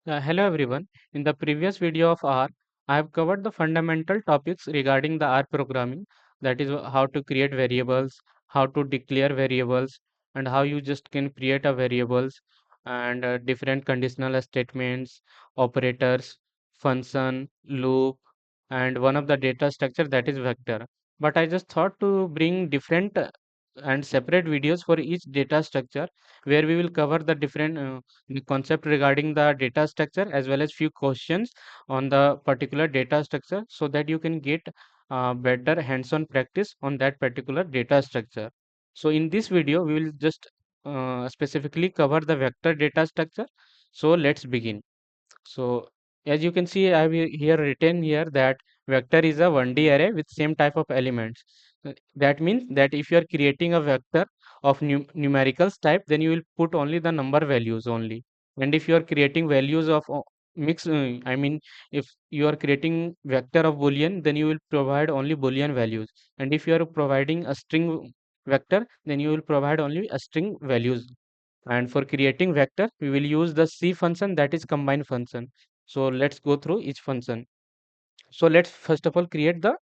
Hello everyone. In the previous video of R, I have covered the fundamental topics regarding the R programming, that is how to create variables, how to declare variables, and how you just can create a variables and different conditional statements, operators, function, loop, and one of the data structure that is vector. But I just thought to bring different and separate videos for each data structure where we will cover the different the concept regarding the data structure as well as few questions on the particular data structure so that you can get better hands-on practice on that particular data structure. So in this video we will just specifically cover the vector data structure. So let's begin. So as you can see, I have here written here that vector is a 1D array with same type of elements. That means that if you are creating a vector of numericals type, then you will put only the number values only. And if you are creating values of mix, I mean, if you are creating vector of Boolean, then you will provide only Boolean values. And if you are providing a string vector, then you will provide only a string values. And for creating vector, we will use the C function, that is combine function. So let's go through each function. So let's first of all create the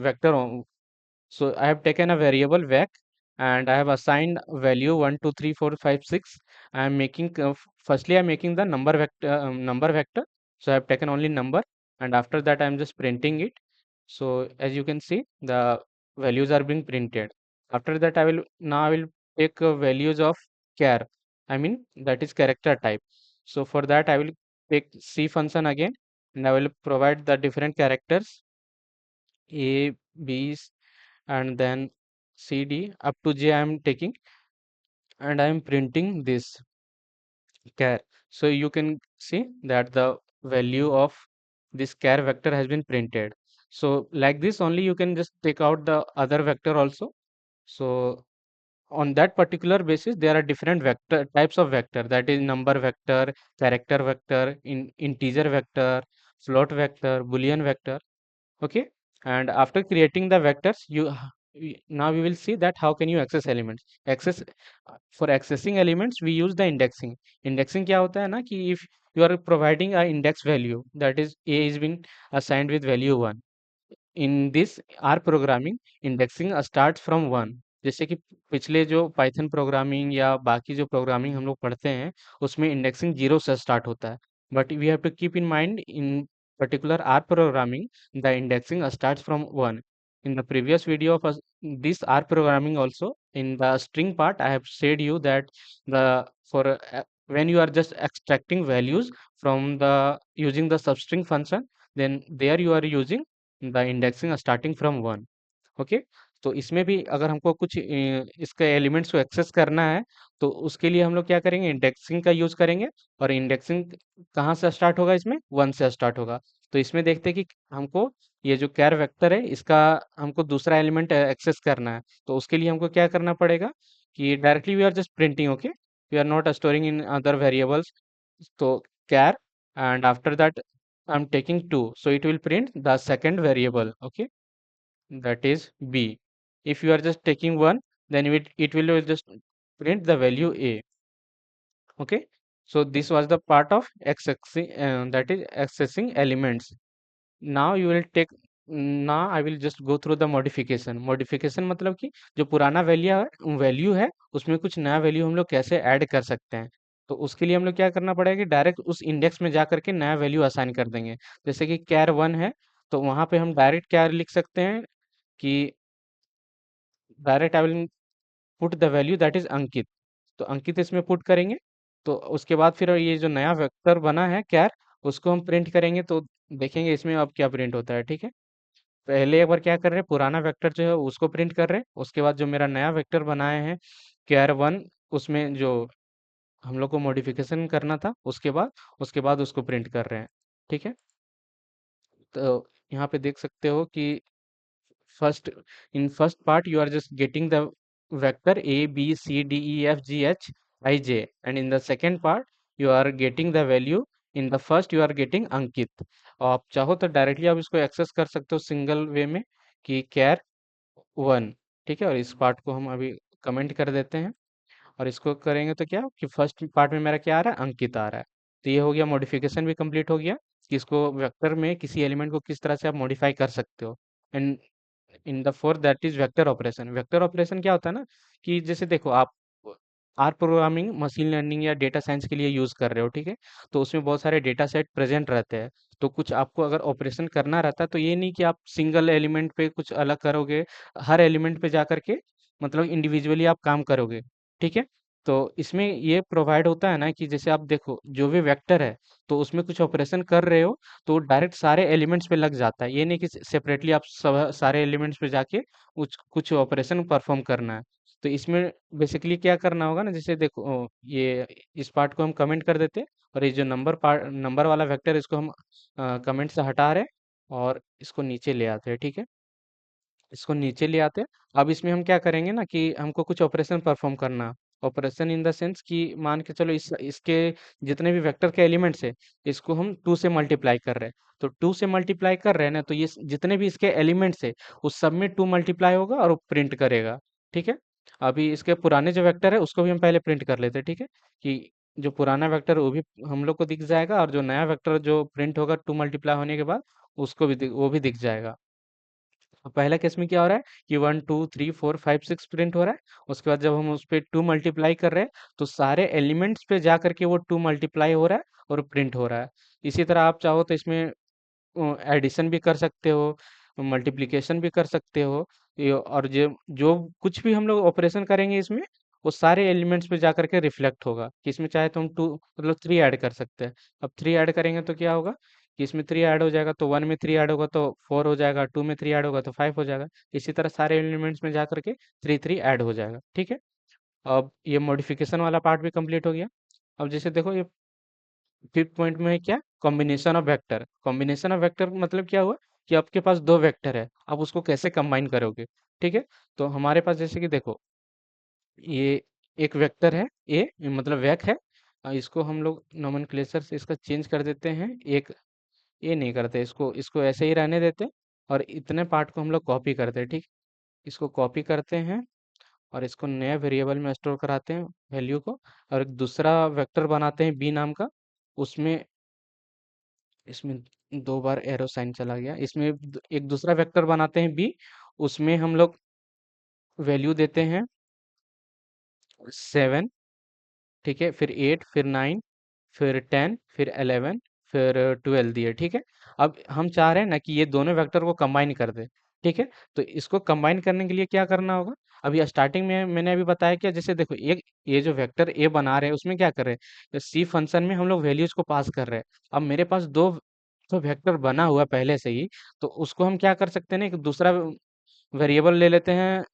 vector. So I have taken a variable vec and I have assigned value 1, 2, 3, 4, 5, 6. I am making firstly I'm making the number vector. So I have taken only number and after that I am just printing it. So as you can see, the values are being printed. After that I will take values of char. I mean that is character type. So for that I will take C function again and I will provide the different characters A, B, and then CD up to J I am taking and I am printing this char. So you can see that the value of this char vector has been printed. So like this only you can just take out the other vector also. So on that particular basis there are different vector types of vector, that is number vector, character vector, integer vector, float vector, boolean vector. Okay, and after creating the vectors now we will see that how can you access elements. For accessing elements we use the indexing क्या होता है ना कि if you are providing a index value, that is a is been assigned with value 1. In this R programming indexing start from 1. जैसे कि पिछले जो Python programming या बाकी जो प्रोग्रामिंग हम लोग पढ़ते हैं उसमें इंडेक्सिंग 0 से स्टार्ट होता है, but we have to keep in mind in particular R programming, the indexing starts from 1. In the previous video of this R programming also, in the string part, I have said you that the for when you are just extracting values from the using the substring function, then there you are using the indexing starting from 1. Okay, तो इसमें भी अगर हमको कुछ इसके elements को access करना है तो उसके लिए हम लोग क्या करेंगे, इंडेक्सिंग का यूज करेंगे. और इंडेक्सिंग कहाँ से स्टार्ट होगा, इसमें 1 से स्टार्ट होगा. तो इसमें देखते हैं कि हमको ये जो कैर वेक्टर है इसका हमको दूसरा एलिमेंट एक्सेस करना है. तो उसके लिए हमको क्या करना पड़ेगा कि directly we are just printing. Okay, we are not storing in other variables. तो कैर and after that I'm taking 2, so it will print the second variable. Okay, that is b. If you are just taking 1, then it will just print the value a. Okay, so this was the part of accessing, that is accessing elements. Now you will take, now I will just go through the modification मतलब कि जो पुराना value है उसमें कुछ नया value हम लोग कैसे ऐड कर सकते हैं. तो उसके लिए हम लोग क्या करना पड़ेगा कि डायरेक्ट उस इंडेक्स में जा करके नया वैल्यू असाइन कर देंगे. जैसे कि कैर 1 है तो वहां पे हम डायरेक्ट क्या लिख सकते हैं कि direct I will put the value that is Ankit. तो अंकित इसमें पुट करेंगे. तो उसके बाद फिर ये जो नया वेक्टर बना है कैर, उसको हम प्रिंट करेंगे. तो देखेंगे इसमें अब क्या प्रिंट होता है. ठीक है, पहले एक बार क्या कर रहे हैं, पुराना वेक्टर जो है उसको प्रिंट कर रहे हैं. उसके बाद जो मेरा नया वेक्टर बनाए हैं कैर 1, उसमें जो हम लोग को मॉडिफिकेशन करना था उसके बाद उसको प्रिंट कर रहे हैं. ठीक है, तो यहाँ पे देख सकते हो कि first in first part you are just getting the vector a b c d e f g h I j, and in the second part you are getting the value. In the first you are getting अंकित. और आप चाहो तो directly आप इसको access कर सकते हो single way में कि कैर 1. ठीक है, और इस पार्ट को हम अभी कमेंट कर देते हैं और इसको करेंगे तो क्या कि फर्स्ट पार्ट में मेरा क्या आ रहा है, अंकित आ रहा है. तो ये हो गया, मॉडिफिकेशन भी कंप्लीट हो गया कि इसको वेक्टर में किसी एलिमेंट को किस तरह से आप मॉडिफाई कर सकते हो। And in the fourth that is vector operation. Vector operation क्या होता है ना, कि जैसे देखो आप आर प्रोग्रामिंग मशीन लर्निंग या डेटा साइंस के लिए यूज कर रहे हो, ठीक है। तो उसमें बहुत सारे डेटा सेट प्रेजेंट रहते हैं। तो कुछ आपको अगर ऑपरेशन करना रहता है तो ये नहीं कि आप सिंगल एलिमेंट पे कुछ अलग करोगे, हर एलिमेंट पे जा करके मतलब इंडिविजुअली आप काम करोगे, ठीक है। तो इसमें ये प्रोवाइड होता है ना कि जैसे आप देखो जो भी वेक्टर है, तो उसमें कुछ ऑपरेशन कर रहे हो तो डायरेक्ट सारे एलिमेंट्स पे लग जाता है। ये नहीं कि सेपरेटली आप सब सारे एलिमेंट्स पे जाके कुछ कुछ ऑपरेशन परफॉर्म करना है। तो इसमें बेसिकली क्या करना होगा ना, जैसे देखो ये इस पार्ट को हम कमेंट कर देते हैं, और ये जो नंबर वाला वेक्टर इसको हम कमेंट से हटा रहे हैं और इसको नीचे ले आते हैं, ठीक है। इसको नीचे ले आते हैं। अब इसमें हम क्या करेंगे ना कि हमको कुछ ऑपरेशन परफॉर्म करना। ऑपरेशन इन द सेंस कि मान के चलो इसके जितने भी वेक्टर के एलिमेंट्स है, इसको हम 2 से मल्टीप्लाई कर रहे हैं। तो 2 से मल्टीप्लाई कर रहे हैं ना, तो ये जितने भी इसके एलिमेंट्स है उस सब में 2 मल्टीप्लाई होगा और वो प्रिंट करेगा, ठीक है। अभी इसके पुराने जो वेक्टर है उसको भी हम पहले प्रिंट कर लेते हैं, ठीक है। कि जो पुराना वेक्टर वो भी हम लोग को दिख जाएगा, और जो नया वेक्टर जो प्रिंट होगा 2 मल्टीप्लाई होने के बाद उसको भी वो भी दिख जाएगा। तो पहला केस में क्या हो रहा है कि 1 2 3 4 5 6 प्रिंट हो रहा है। उसके बाद जब हम उस पे 2 मल्टीप्लाई कर रहे हैं तो सारे एलिमेंट्स पे जा करके वो 2 मल्टीप्लाई हो रहा है और प्रिंट हो रहा है। इसी तरह आप चाहो तो इसमें एडिशन भी कर सकते हो, मल्टीप्लिकेशन भी कर सकते हो। और जो जो कुछ भी हम लोग ऑपरेशन करेंगे इसमें, वो सारे एलिमेंट्स पे जा करके रिफ्लेक्ट होगा। कि इसमें चाहे तो हम 2 मतलब 3 ऐड कर सकते हैं। अब 3 ऐड करेंगे तो क्या होगा कि इसमें 3 ऐड हो जाएगा तो 1 में 3 ऐड होगा तो 4 हो जाएगा, 2 में 3 ऐड होगा तो 5 हो जाएगा। इसी तरह सारे एलिमेंट्स में जा करके 3 ऐड हो जाएगा, ठीक है। अब ये मॉडिफिकेशन वाला पार्ट भी कंप्लीट हो गया। अब जैसे देखो ये फिफ्थ पॉइंट में है क्या, combination of vector. Combination of vector मतलब क्या हुआ कि आपके पास दो वेक्टर है, आप उसको कैसे कंबाइन करोगे, ठीक है। तो हमारे पास जैसे कि देखो ये एक वेक्टर है ए, मतलब वेक है। इसको हम लोग नोमेनक्लेचर से इसका चेंज कर देते हैं। एक ये नहीं करते, इसको इसको ऐसे ही रहने देते हैं, और इतने पार्ट को हम लोग कॉपी करते हैं, ठीक। इसको कॉपी करते हैं और इसको नए वेरिएबल में स्टोर कराते हैं वैल्यू को, और एक दूसरा वेक्टर बनाते हैं बी नाम का। उसमें इसमें 2 बार एरो साइन चला गया। इसमें एक दूसरा वेक्टर बनाते हैं बी, उसमें हम लोग वैल्यू देते हैं 7, ठीक है, फिर 8, फिर 9, फिर 10, फिर 11, फिर 12 दिए, ठीक है। अब हम चाह रहे हैं ना कि ये दोनों वेक्टर को कंबाइन कर दे, ठीक है। तो इसको कंबाइन करने के लिए क्या करना होगा, अभी स्टार्टिंग में मैंने अभी बताया क्या, जैसे देखो एक ये जो वेक्टर ए बना रहे हैं उसमें क्या कर रहे हैं, सी फंक्शन में हम लोग वैल्यूज को पास कर रहे हैं। अब मेरे पास दो तो वेक्टर बना हुआ है पहले से ही, तो उसको हम क्या कर सकते हैं ना, एक दूसरा वेरिएबल ले लेते हैं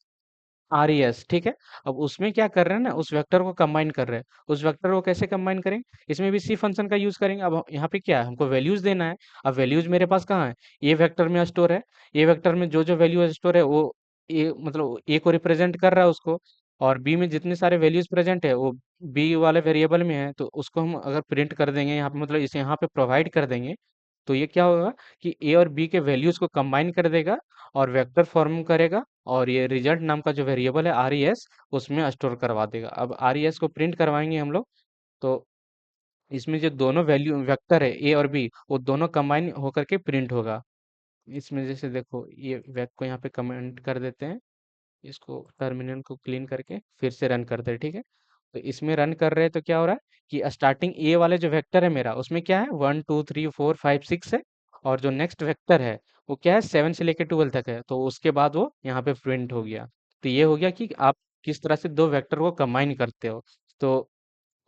आर ई एस, ठीक है। अब उसमें क्या कर रहे हैं ना, उस वेक्टर को कंबाइन कर रहे हैं। उस वेक्टर को कैसे कंबाइन करेंगे, इसमें भी सी फंक्शन का यूज करेंगे। अब यहाँ पे क्या है, हमको वैल्यूज देना है। अब वैल्यूज मेरे पास कहाँ है, ये वेक्टर में स्टोर है। ये वेक्टर में जो जो वैल्यू स्टोर है वो ए मतलब ए को रिप्रेजेंट कर रहा है उसको, और बी में जितने सारे वैल्यूज प्रेजेंट है वो बी वाले वेरिएबल में है। तो उसको हम अगर प्रिंट कर देंगे यहाँ पे, मतलब इसे यहाँ पे प्रोवाइड कर देंगे, तो ये क्या होगा कि ए और बी के वैल्यूज को कंबाइन कर देगा और वेक्टर फॉर्म करेगा, और ये रिजल्ट नाम का जो वेरिएबल है आर ई एस, उसमें स्टोर करवा देगा। अब आर ई एस को प्रिंट करवाएंगे हम लोग, तो इसमें जो दोनों वैल्यू वेक्टर है ए और बी, वो दोनों कंबाइन होकर के प्रिंट होगा। इसमें जैसे देखो ये वेक को यहाँ पे कमेंट कर देते हैं, इसको टर्मिनल को क्लीन करके फिर से रन करते हैं, ठीक है। तो इसमें रन कर रहे हैं तो क्या हो रहा है कि स्टार्टिंग ए वाले जो वेक्टर है मेरा, उसमें क्या है 1 2 3 4 5 6 है। और जो नेक्स्ट वेक्टर है वो क्या है 7 से लेकर 12 तक है, तो उसके बाद वो यहाँ पे प्रिंट हो गया। तो ये हो गया कि आप किस तरह से दो वेक्टर को कंबाइन करते हो। तो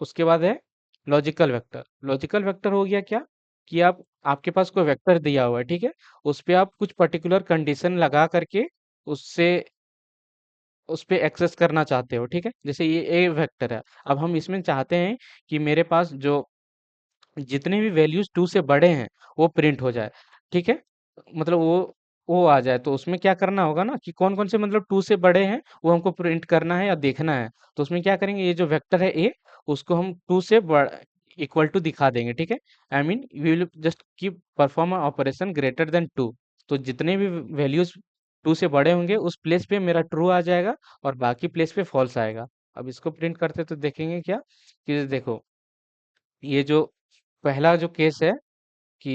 उसके बाद है लॉजिकल वेक्टर। लॉजिकल वेक्टर हो गया क्या कि आप आपके पास कोई वेक्टर दिया हुआ है, ठीक है। उस पे आप कुछ पर्टिकुलर कंडीशन लगा करके उससे उस पे एक्सेस करना चाहते हो, ठीक है। जैसे ये ए वेक्टर है, अब हम इसमें चाहते हैं कि मेरे पास जो जितने भी वैल्यूज 2 से बड़े हैं वो प्रिंट हो जाए, ठीक है। मतलब वो आ जाए, तो उसमें क्या करना होगा ना कि कौन कौन से मतलब 2 से बड़े हैं वो हमको प्रिंट करना है या देखना है। तो उसमें क्या करेंगे, ये जो वेक्टर है ए, उसको हम 2 से इक्वल टू दिखा देंगे, ठीक है। I mean we will just keep perform operation greater than 2। तो जितने भी वैल्यूज 2 से बड़े होंगे उस प्लेस पे मेरा ट्रू आ जाएगा, और बाकी प्लेस पे फॉल्स आएगा। अब इसको प्रिंट करते तो देखेंगे क्या कि देखो ये जो पहला जो केस है कि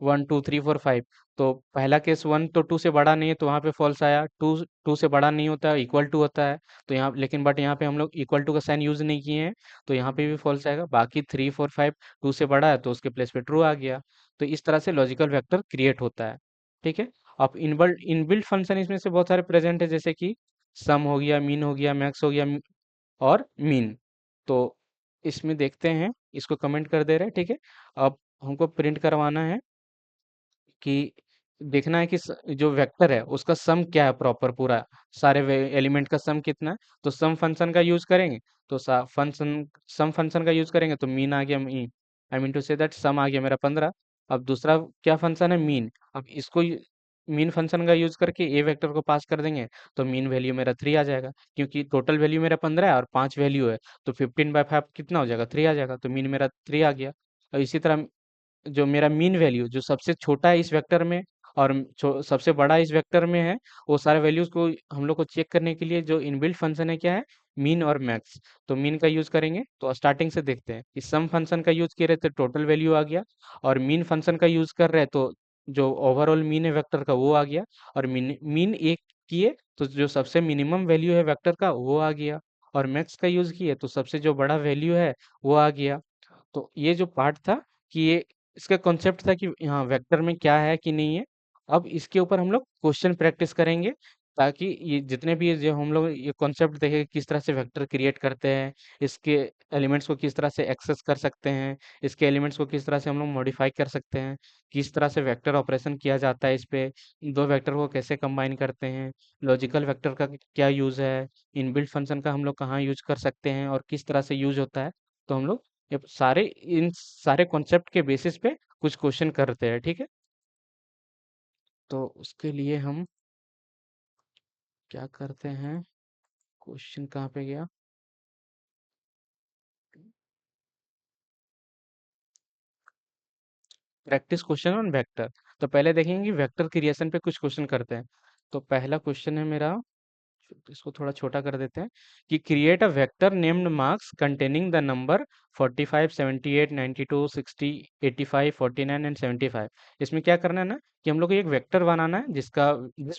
1 2 3 4 5, तो पहला केस 1 तो 2 से बड़ा नहीं है, तो वहाँ पे फॉल्स आया। टू टू से बड़ा नहीं होता, इक्वल टू होता है। तो यहाँ लेकिन बट यहाँ पे हम लोग इक्वल टू का साइन यूज नहीं किए हैं, तो यहाँ पे भी फॉल्स आएगा। बाकी 3 4 5 टू से बड़ा है, तो उसके प्लेस पे ट्रू आ गया। तो इस तरह से लॉजिकल वेक्टर क्रिएट होता है। ठीक है। अब इनबिल्ट इनबिल्ट फंक्शन इसमें से बहुत सारे प्रेजेंट है, जैसे कि सम हो गया, मीन हो गया, मैक्स हो गया, और मीन। तो इसमें देखते हैं, इसको कमेंट कर दे रहे हैं। ठीक है। अब हमको प्रिंट करवाना है कि देखना है कि जो वेक्टर है उसका सम क्या है, प्रॉपर पूरा सारे एलिमेंट का सम कितना है। तो सम फंक्शन का यूज करेंगे, तो फंक्शन सम फंक्शन का यूज करेंगे, तो मीन आ गया। Mean I mean to say that sum आ गया मेरा 15। अब दूसरा क्या फंक्शन है, मीन। अब इसको मीन फंक्शन का यूज करके ए वेक्टर को पास कर देंगे, तो मीन वैल्यू मेरा 3 आ जाएगा, क्योंकि टोटल वैल्यू मेरा 15 है और 5 वैल्यू है। तो 15/5 कितना हो जाएगा, 3 आ जाएगा। तो मीन मेरा 3 आ गया। और इसी तरह जो मेरा मीन वैल्यू जो सबसे छोटा है इस वेक्टर में और सबसे बड़ा इस वेक्टर में है, वो सारे वैल्यूज को हम लोग को चेक करने के लिए जो इनबिल्ट फंक्शन है क्या है, मीन और मैक्स। तो मीन का यूज करेंगे, तो स्टार्टिंग से देखते हैं कि सम फंक्शन का यूज किए रहे तो टोटल वैल्यू आ गया, और मीन फंक्शन का यूज कर रहे हैं तो जो ओवरऑल मीन है वेक्टर का वो आ गया। और मीन मीन एक किए तो जो सबसे मिनिमम वैल्यू है वेक्टर का वो आ गया। और मैक्स का यूज किए तो सबसे जो बड़ा वैल्यू है वो आ गया। तो ये जो पार्ट था कि ये इसका कॉन्सेप्ट था कि हाँ वेक्टर में क्या है कि नहीं है। अब इसके ऊपर हम लोग क्वेश्चन प्रैक्टिस करेंगे, ताकि ये जितने भी जो हम लोग ये कॉन्सेप्ट देखें किस तरह से वेक्टर क्रिएट करते हैं, इसके एलिमेंट्स को किस तरह से एक्सेस कर सकते हैं, इसके एलिमेंट्स को किस तरह से हम लोग मॉडिफाई कर सकते हैं, किस तरह से वेक्टर ऑपरेशन किया जाता है इस पे, दो वेक्टर को कैसे कंबाइन करते हैं, लॉजिकल वेक्टर का क्या यूज़ है, इनबिल्ट फंक्शन का हम लोग कहाँ यूज कर सकते हैं और किस तरह से यूज होता है। तो हम लोग ये सारे इन सारे कॉन्सेप्ट के बेसिस पे कुछ क्वेश्चन करते हैं। ठीक है। तो उसके लिए हम क्या करते हैं, क्वेश्चन कहाँ पे गया, प्रैक्टिस क्वेश्चन ऑन वेक्टर। तो पहले देखेंगे वेक्टर क्रिएशन पे कुछ क्वेश्चन करते हैं। तो पहला क्वेश्चन है मेरा, इसको थोड़ा छोटा कर देते हैं, कि create a vector named marks containing the number 45 78 92 60 85 49 and 75। इसमें क्या करना है ना, कि हम लोग को एक वेक्टर बनाना है जिस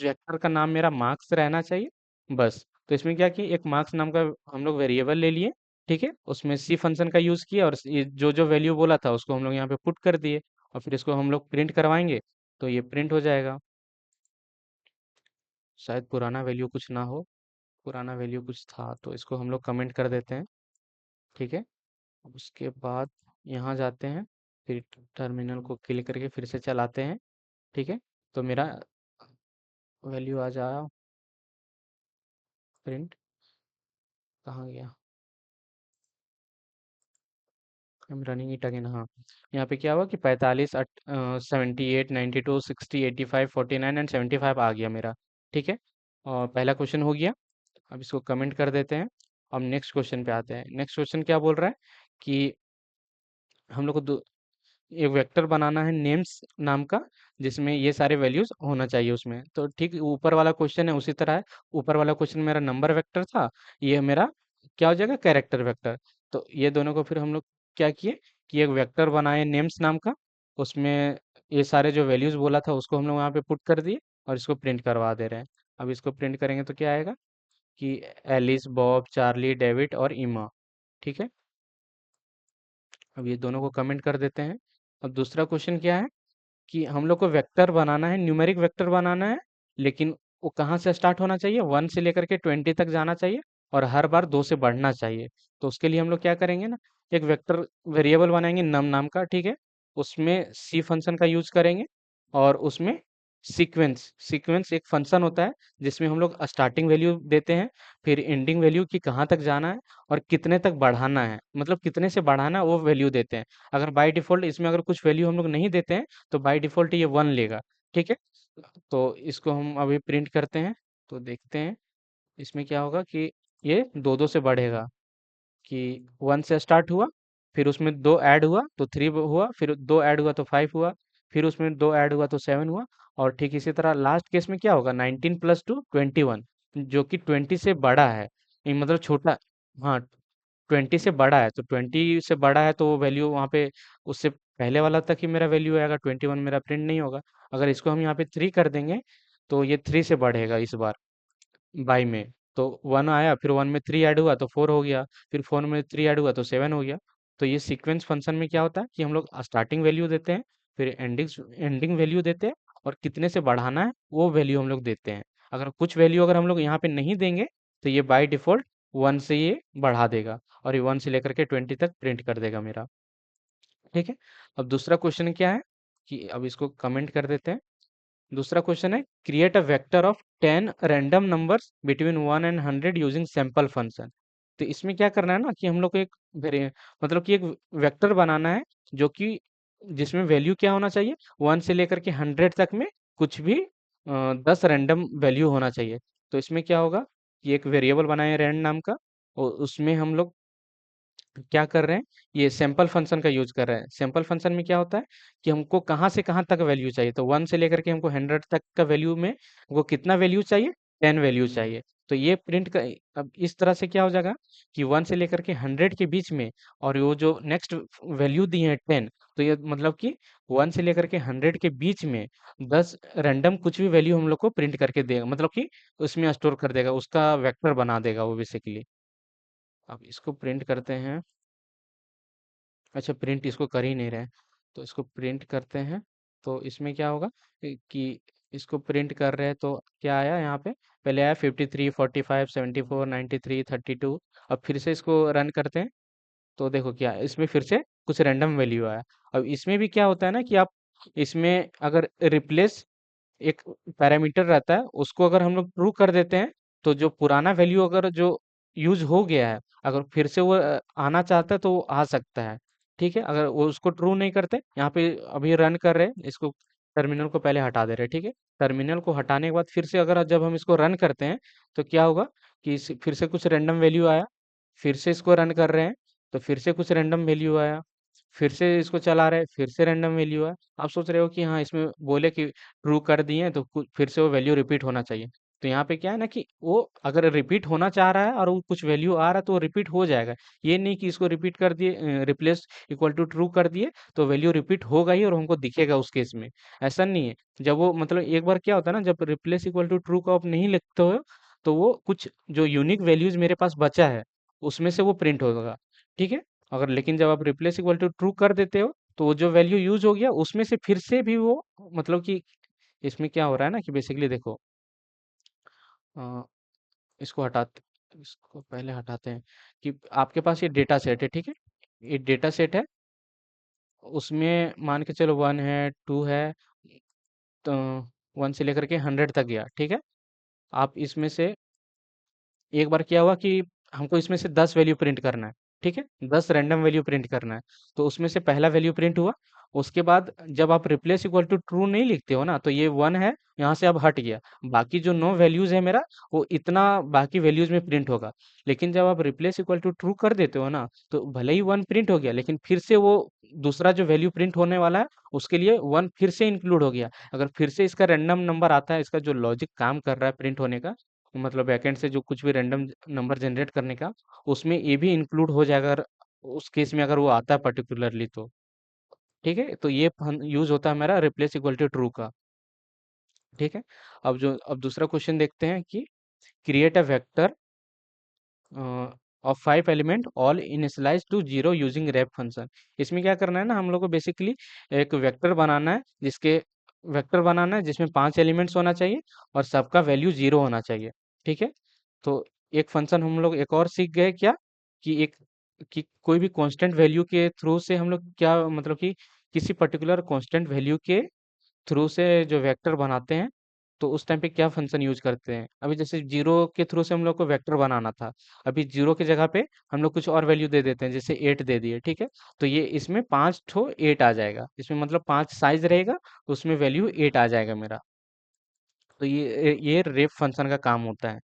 वेक्टर का नाम मेरा मार्क्स रहना चाहिए, बस। तो इसमें क्या कि एक मार्क्स नाम का हम लोग वेरिएबल ले लिए। ठीक है। उसमें सी फंक्शन का यूज किया और ये जो जो वैल्यू बोला था उसको हम लोग यहाँ पे पुट कर दिए, और फिर इसको हम लोग प्रिंट करवाएंगे, तो ये प्रिंट हो जाएगा। शायद पुराना वैल्यू कुछ ना हो, पुराना वैल्यू कुछ था, तो इसको हम लोग कमेंट कर देते हैं। ठीक है। अब उसके बाद यहाँ जाते हैं, फिर टर्मिनल को क्लिक करके फिर से चलाते हैं। ठीक है। तो मेरा वैल्यू आ जाए, प्रिंट कहाँ गया, हम रनिंग इट अगेन। हाँ, यहाँ पे क्या हुआ कि 45 78 92 60 85 49 एंड 75 आ गया मेरा। ठीक है। और पहला क्वेश्चन हो गया। अब इसको कमेंट कर देते हैं। अब नेक्स्ट क्वेश्चन पे आते हैं। नेक्स्ट क्वेश्चन क्या बोल रहा है कि हम लोग को एक वेक्टर बनाना है नेम्स नाम का, जिसमें ये सारे वैल्यूज होना चाहिए उसमें। तो ठीक ऊपर वाला क्वेश्चन है उसी तरह है। ऊपर वाला क्वेश्चन मेरा नंबर वेक्टर था, ये मेरा क्या हो जाएगा, कैरेक्टर वेक्टर। तो ये दोनों को फिर हम लोग क्या किए कि एक वेक्टर बनाए नेम्स नाम का, उसमें ये सारे जो वैल्यूज बोला था उसको हम लोग वहाँ पे पुट कर दिए, और इसको प्रिंट करवा दे रहे हैं। अब इसको प्रिंट करेंगे तो क्या आएगा कि एलिस, बॉब, चार्ली, डेविड और इमा। ठीक है। अब ये दोनों को कमेंट कर देते हैं। अब दूसरा क्वेश्चन क्या है कि हम लोग को वेक्टर बनाना है, न्यूमेरिक वेक्टर बनाना है, लेकिन वो कहाँ से स्टार्ट होना चाहिए, 1 से लेकर के 20 तक जाना चाहिए, और हर बार 2 से बढ़ना चाहिए। तो उसके लिए हम लोग क्या करेंगे ना, एक वेक्टर वेरिएबल बनाएंगे नम नाम का। ठीक है। उसमें सी फंक्शन का यूज करेंगे, और उसमें सीक्वेंस सीक्वेंस एक फंक्शन होता है जिसमें हम लोग स्टार्टिंग वैल्यू देते हैं, फिर एंडिंग वैल्यू कि कहाँ तक जाना है और कितने तक बढ़ाना है, मतलब कितने से बढ़ाना है वो वैल्यू देते हैं। अगर बाय डिफॉल्ट इसमें अगर कुछ वैल्यू हम लोग नहीं देते हैं, तो बाय डिफॉल्ट ये 1 लेगा। ठीक है। तो इसको हम अभी प्रिंट करते हैं, तो देखते हैं इसमें क्या होगा कि ये दो दो से बढ़ेगा, कि 1 से स्टार्ट हुआ, फिर उसमें 2 ऐड हुआ तो 3 हुआ, फिर 2 ऐड हुआ तो 5 हुआ, फिर उसमें 2 ऐड हुआ तो 7 हुआ। और ठीक इसी तरह लास्ट केस में क्या होगा, 19 + 2 21, जो कि 20 से बड़ा है, मतलब छोटा। हाँ, 20 से बड़ा है, तो 20 से बड़ा है तो वो वैल्यू वहाँ पे उससे पहले वाला तक ही मेरा वैल्यू आएगा, 21 मेरा प्रिंट नहीं होगा। अगर इसको हम यहाँ पे 3 कर देंगे तो ये 3 से बढ़ेगा इस बार बाई में। तो 1 आया, फिर 1 में 3 ऐड हुआ तो 4 हो गया, फिर 4 में 3 ऐड हुआ तो 7 हो गया। तो ये सीक्वेंस फंक्शन में क्या होता है कि हम लोग स्टार्टिंग वैल्यू देते हैं, फिर एंडिंग एंडिंग वैल्यू देते हैं, और कितने से बढ़ाना है वो वैल्यू हम लोग देते हैं। अगर कुछ वैल्यू अगर हम लोग यहाँ पे नहीं देंगे तो ये बाय डिफ़ॉल्ट 1 से ये बढ़ा देगा, और ये 1 से लेकर के 20 तक प्रिंट कर देगा मेरा। ठीक है। अब दूसरा क्वेश्चन क्या है कि अब इसको कमेंट कर देते हैं। दूसरा क्वेश्चन है, create a vector of 10 random numbers between 1 and 100 using sample function. तो इसमें क्या करना है ना कि हम लोग को एक मतलब कि एक वेक्टर बनाना है, जो कि जिसमें वैल्यू क्या होना चाहिए, 1 से लेकर के 100 तक में कुछ भी 10 रैंडम वैल्यू होना चाहिए। तो इसमें क्या होगा कि एक वेरिएबल बनाए रैंड नाम का, और उसमें हम लोग क्या कर रहे हैं, ये सैंपल फंक्शन का यूज कर रहे हैं। सैंपल फंक्शन में क्या होता है कि हमको कहाँ से कहाँ तक वैल्यू चाहिए, तो 1 से लेकर के हमको 100 तक का वैल्यू में हमको कितना वैल्यू चाहिए, 10 वैल्यू चाहिए। तो ये प्रिंट का अब इस तरह से क्या हो जाएगा कि 1 से लेकर के 100 के बीच में, और वो जो नेक्स्ट वैल्यू दी है 10, तो ये मतलब कि 1 से लेकर के 100 के बीच में 10 रैंडम कुछ भी वैल्यू हम लोग को प्रिंट करके देगा, मतलब कि उसमें स्टोर कर देगा, उसका वेक्टर बना देगा वो बेसिकली। अब इसको प्रिंट करते हैं। अच्छा, प्रिंट इसको कर ही नहीं रहे हैं, तो इसको प्रिंट करते हैं। तो इसमें क्या होगा कि इसको प्रिंट कर रहे हैं तो क्या आया यहाँ पे, पहले आया 53, 45, 74, 93, 32। अब फिर से इसको रन करते हैं, तो देखो क्या है, इसमें फिर से कुछ रैंडम वैल्यू आया। अब इसमें भी क्या होता है ना कि आप इसमें अगर रिप्लेस एक पैरामीटर रहता है, उसको अगर हम लोग ट्रू कर देते हैं, तो जो पुराना वैल्यू अगर जो यूज हो गया है, अगर फिर से वो आना चाहता है तो वो आ सकता है। ठीक है, अगर वो उसको ट्रू नहीं करते, यहाँ पे अभी रन कर रहे हैं इसको, टर्मिनल को पहले हटा दे रहे हैं। ठीक है, टर्मिनल को हटाने के बाद फिर से अगर जब हम इसको रन करते हैं, तो क्या होगा कि फिर से कुछ रैंडम वैल्यू आया, फिर से इसको रन कर रहे हैं तो फिर से कुछ रैंडम वैल्यू आया, फिर से इसको चला रहे हैं, फिर से रैंडम वैल्यू आया। आप सोच रहे हो कि हाँ, इसमें बोले कि ट्रू कर दिए हैं, तो फिर से वो वैल्यू रिपीट होना चाहिए। तो यहाँ पे क्या है ना कि वो अगर रिपीट होना चाह रहा है और वो कुछ वैल्यू आ रहा है तो वो रिपीट हो जाएगा। ये नहीं कि इसको रिपीट कर दिए, रिप्लेस इक्वल टू ट्रू कर दिए तो वैल्यू रिपीट होगा ही और हमको दिखेगा उस केस में। ऐसा नहीं है। जब वो मतलब एक बार क्या होता है ना, जब रिप्लेस इक्वल टू ट्रू का आप नहीं लिखते हो, तो वो कुछ जो यूनिक वैल्यूज मेरे पास बचा है उसमें से वो प्रिंट होगा। ठीक है। अगर लेकिन जब आप रिप्लेस इक्वल टू ट्रू कर देते हो, तो वो जो वैल्यू यूज हो गया उसमें से फिर से भी वो मतलब कि इसमें क्या हो रहा है ना कि बेसिकली देखो, अ, इसको हटाते, इसको पहले हटाते हैं कि आपके पास ये डेटा सेट है। ठीक है, ये डेटा सेट है, उसमें मान के चलो 1 है, 2 है, तो 1 से लेकर के 100 तक गया। ठीक है, आप इसमें से एक बार क्या हुआ कि हमको इसमें से 10 वैल्यू प्रिंट करना है। ठीक है, 10 रैंडम वैल्यू प्रिंट करना है। तो उसमें से पहला वैल्यू प्रिंट हुआ, उसके बाद जब आप रिप्लेस इक्वल टू ट्रू नहीं लिखते हो ना, तो ये 1 है, यहाँ से अब हट गया। बाकी जो 9 वैल्यूज है मेरा, वो इतना बाकी वैल्यूज में प्रिंट होगा। लेकिन जब आप रिप्लेस इक्वल टू ट्रू कर देते हो ना, तो भले ही 1 प्रिंट हो गया, लेकिन फिर से वो दूसरा जो वैल्यू प्रिंट होने वाला है उसके लिए 1 फिर से इंक्लूड हो गया। अगर फिर से इसका रैंडम नंबर आता है, इसका जो लॉजिक काम कर रहा है प्रिंट होने का, मतलब बैकएंड से जो कुछ भी रैंडम नंबर जनरेट करने का, उसमें ये भी इंक्लूड हो जाएगा उस केस में अगर वो आता है पर्टिकुलरली तो। ठीक है, तो ये यूज होता है हमारा रिप्लेस इक्वल टू ट्रू का। ठीक है। अब दूसरा क्वेश्चन देखते हैं कि create a vector of 5 element all initialize to 0 using rep function. इसमें क्या करना है ना, हम लोग को बेसिकली एक वेक्टर बनाना है जिसमें 5 एलिमेंट्स होना चाहिए और सबका वैल्यू 0 होना चाहिए। ठीक है। तो एक फंक्शन हम लोग एक और सीख गए क्या, कि एक कि कोई भी कांस्टेंट वैल्यू के थ्रू से हम लोग क्या मतलब कि किसी पर्टिकुलर कांस्टेंट वैल्यू के थ्रू से जो वेक्टर बनाते हैं, तो उस टाइम पे क्या फंक्शन यूज करते हैं। अभी जैसे जीरो के थ्रू से हम लोग को वेक्टर बनाना था, अभी जीरो की जगह पे हम लोग कुछ और वैल्यू दे देते हैं, जैसे 8 दे दिए। ठीक है, तो ये इसमें 5 ठो 8 आ जाएगा, इसमें मतलब 5 साइज रहेगा, तो उसमें वैल्यू 8 आ जाएगा मेरा। तो ये रेफ फंक्शन का काम होता है।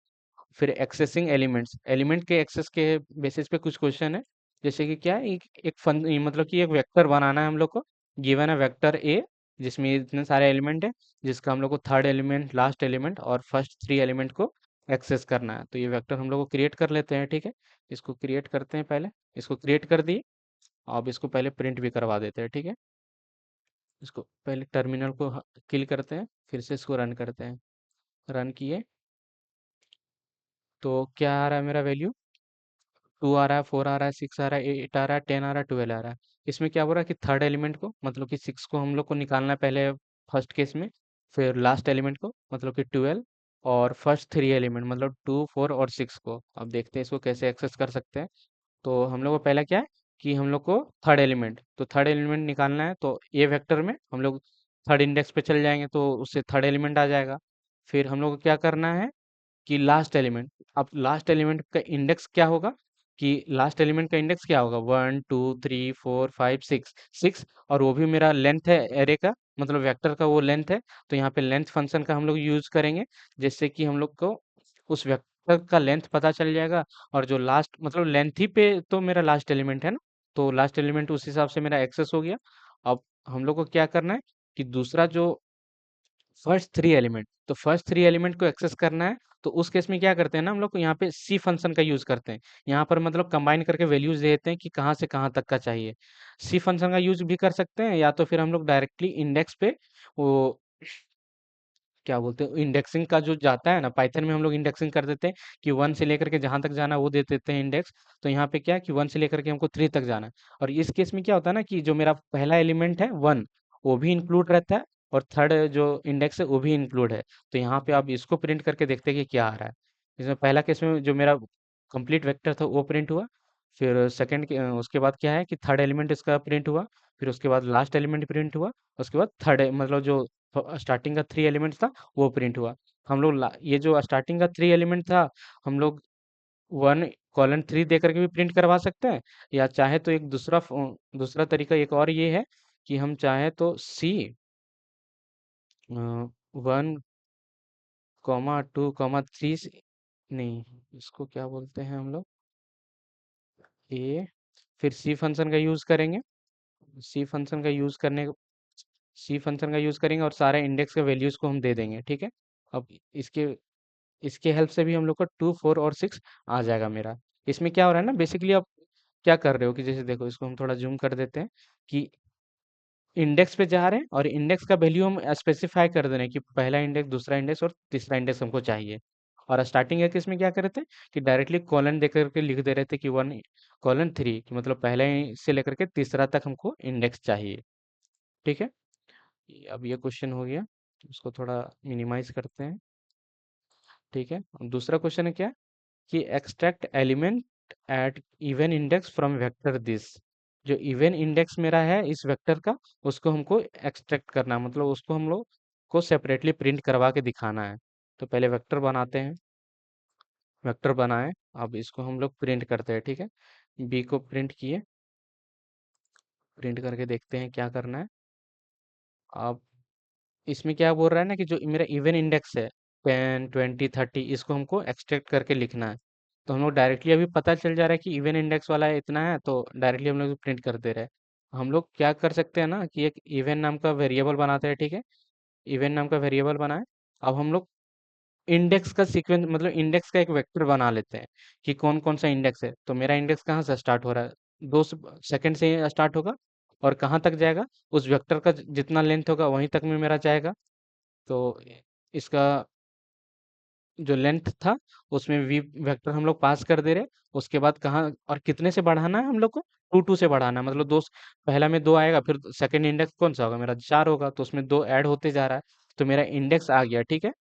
फिर एक्सेसिंग एलिमेंट्स, एलिमेंट के एक्सेस के बेसिस पे कुछ क्वेश्चन है। जैसे कि क्या है, ये मतलब कि एक वेक्टर बनाना है हम लोग को, गिवन है वेक्टर ए जिसमें इतने सारे एलिमेंट है, जिसका हम लोग को थर्ड एलिमेंट, लास्ट एलिमेंट और फर्स्ट 3 एलिमेंट को एक्सेस करना है। तो ये वेक्टर हम लोग को क्रिएट कर लेते हैं, ठीक है। इसको क्रिएट करते हैं पहले, इसको क्रिएट कर दिए। अब इसको पहले प्रिंट भी करवा देते हैं, ठीक है। इसको पहले टर्मिनल को किल करते हैं, फिर से इसको रन करते हैं। रन किए तो क्या आ रहा है मेरा वैल्यू, 2 आ रहा है, 4 आ रहा है, 6 आ रहा है, 8 आ रहा है, 10 आ रहा है, 12 आ रहा है। इसमें क्या हो रहा है कि थर्ड एलिमेंट को मतलब कि 6 को हम लोग को निकालना है पहले फर्स्ट केस में, फिर लास्ट एलिमेंट को मतलब कि 12, और फर्स्ट 3 एलिमेंट मतलब 2, 4 और 6 को। अब देखते हैं इसको कैसे एक्सेस कर सकते हैं। तो हम लोग को पहला क्या है कि हम लोग को थर्ड एलिमेंट निकालना है। तो ए वेक्टर में हम लोग थर्ड इंडेक्स पे चल जाएंगे तो उससे थर्ड एलिमेंट आ जाएगा। फिर हम लोग को क्या करना है कि लास्ट एलिमेंट, अब लास्ट एलिमेंट का इंडेक्स क्या होगा, कि लास्ट एलिमेंट का इंडेक्स क्या होगा, 1 2 3 4 5 6, 6, और वो भी मेरा लेंथ है एरे का, मतलब वेक्टर का वो लेंथ है। तो यहाँ पे लेंथ फंक्शन का हम लोग यूज करेंगे, जिससे कि हम लोग को उस वेक्टर का लेंथ पता चल जाएगा। और जो लास्ट मतलब लेंथ ही पे तो मेरा लास्ट एलिमेंट है ना, तो लास्ट एलिमेंट उस हिसाब से मेरा एक्सेस हो गया। अब हम लोग को क्या करना है कि दूसरा जो फर्स्ट थ्री एलिमेंट को एक्सेस करना है। तो उस केस में क्या करते हैं ना, हम लोग को यहाँ पे सी फंक्शन का यूज करते हैं। यहाँ पर मतलब कंबाइन करके वैल्यूज देते हैं कि कहाँ से कहाँ तक का चाहिए। सी फंक्शन का यूज भी कर सकते हैं, या तो फिर हम लोग डायरेक्टली इंडेक्स पे वो क्या बोलते हैं, इंडेक्सिंग का जो जाता है ना, पाइथन में हम लोग इंडेक्सिंग कर देते हैं कि 1 से लेकर के जहां तक जाना है वो दे देते हैं इंडेक्स। तो यहाँ पे क्या है कि 1 से लेकर के हमको 3 तक जाना है। और इस केस में क्या होता है ना कि जो मेरा पहला एलिमेंट है 1, वो भी इंक्लूड रहता है, और थर्ड जो इंडेक्स है वो भी इंक्लूड है। तो यहाँ पे आप इसको प्रिंट करके देखते हैं कि क्या आ रहा है। इसमें पहला केस में जो मेरा कंप्लीट वेक्टर था वो प्रिंट हुआ। फिर सेकंड के उसके बाद क्या है कि थर्ड एलिमेंट इसका प्रिंट हुआ। फिर उसके बाद लास्ट एलिमेंट प्रिंट हुआ। उसके बाद थर्ड मतलब जो स्टार्टिंग का 3 एलिमेंट था वो प्रिंट हुआ। हम लोग ये जो स्टार्टिंग का 3 एलिमेंट था, हम लोग 1:3 दे करके भी प्रिंट करवा सकते हैं। या चाहे तो एक दूसरा तरीका एक और ये है कि हम चाहे तो सी 1,2,3 नहीं, इसको क्या बोलते हैं हम लोग, ए, फिर सी फंक्शन का यूज करेंगे। सी फंक्शन का यूज करने सी फंक्शन का यूज करेंगे और सारे इंडेक्स के वैल्यूज को हम दे देंगे, ठीक है। अब इसके इसके हेल्प से भी हम लोग को 2, 4 और 6 आ जाएगा मेरा। इसमें क्या हो रहा है ना, बेसिकली आप क्या कर रहे हो कि जैसे देखो, इसको हम थोड़ा जूम कर देते हैं कि इंडेक्स पे जा रहे हैं और इंडेक्स का वैल्यू हम स्पेसिफाई कर दे रहे हैं कि पहला इंडेक्स, दूसरा इंडेक्स और तीसरा इंडेक्स हमको चाहिए। और स्टार्टिंग है कि इसमें क्या कर रहे थे कि डायरेक्टली कॉलन दे करके लिख दे रहे थे कि 1:3 कि मतलब पहले से लेकर के तीसरा तक हमको इंडेक्स चाहिए, ठीक है। अब ये क्वेश्चन हो गया, उसको थोड़ा मिनिमाइज करते हैं, ठीक है। अब दूसरा क्वेश्चन है क्या, कि extract element at even index from vector this. जो इवन इंडेक्स मेरा है इस वेक्टर का, उसको हमको एक्सट्रैक्ट करना है, मतलब उसको हम लोग को सेपरेटली प्रिंट करवा के दिखाना है। तो पहले वेक्टर बनाते हैं, वेक्टर बनाए। अब इसको हम लोग प्रिंट करते हैं, ठीक है। बी को प्रिंट किए, प्रिंट करके देखते हैं क्या करना है। अब इसमें क्या बोल रहा है ना कि जो मेरा इवन इंडेक्स है 10 20 30, इसको हमको एक्सट्रैक्ट करके लिखना है। तो हम लोग डायरेक्टली अभी पता चल जा रहा है कि इवन इंडेक्स वाला इतना है, तो डायरेक्टली हम लोग प्रिंट कर दे रहे हैं। हम लोग क्या कर सकते हैं ना कि एक इवन नाम का वेरिएबल बनाते हैं, ठीक है। इवन नाम का वेरिएबल बनाए। अब हम लोग इंडेक्स का सीक्वेंस मतलब इंडेक्स का एक वेक्टर बना लेते हैं कि कौन कौन सा इंडेक्स है। तो मेरा इंडेक्स कहाँ से स्टार्ट हो रहा है, 2 सेकंड से स्टार्ट होगा, और कहाँ तक जाएगा, उस वेक्टर का जितना लेंथ होगा वहीं तक में मेरा जाएगा। तो इसका जो लेंथ था उसमें वी वेक्टर हम लोग पास कर दे रहे। उसके बाद कहाँ और कितने से बढ़ाना है हम लोग को, 2 2 से बढ़ाना है, मतलब दो, पहला में 2 आएगा, फिर सेकंड इंडेक्स कौन सा होगा मेरा, 4 होगा, तो उसमें 2 ऐड होते जा रहा है। तो मेरा इंडेक्स आ गया, ठीक है।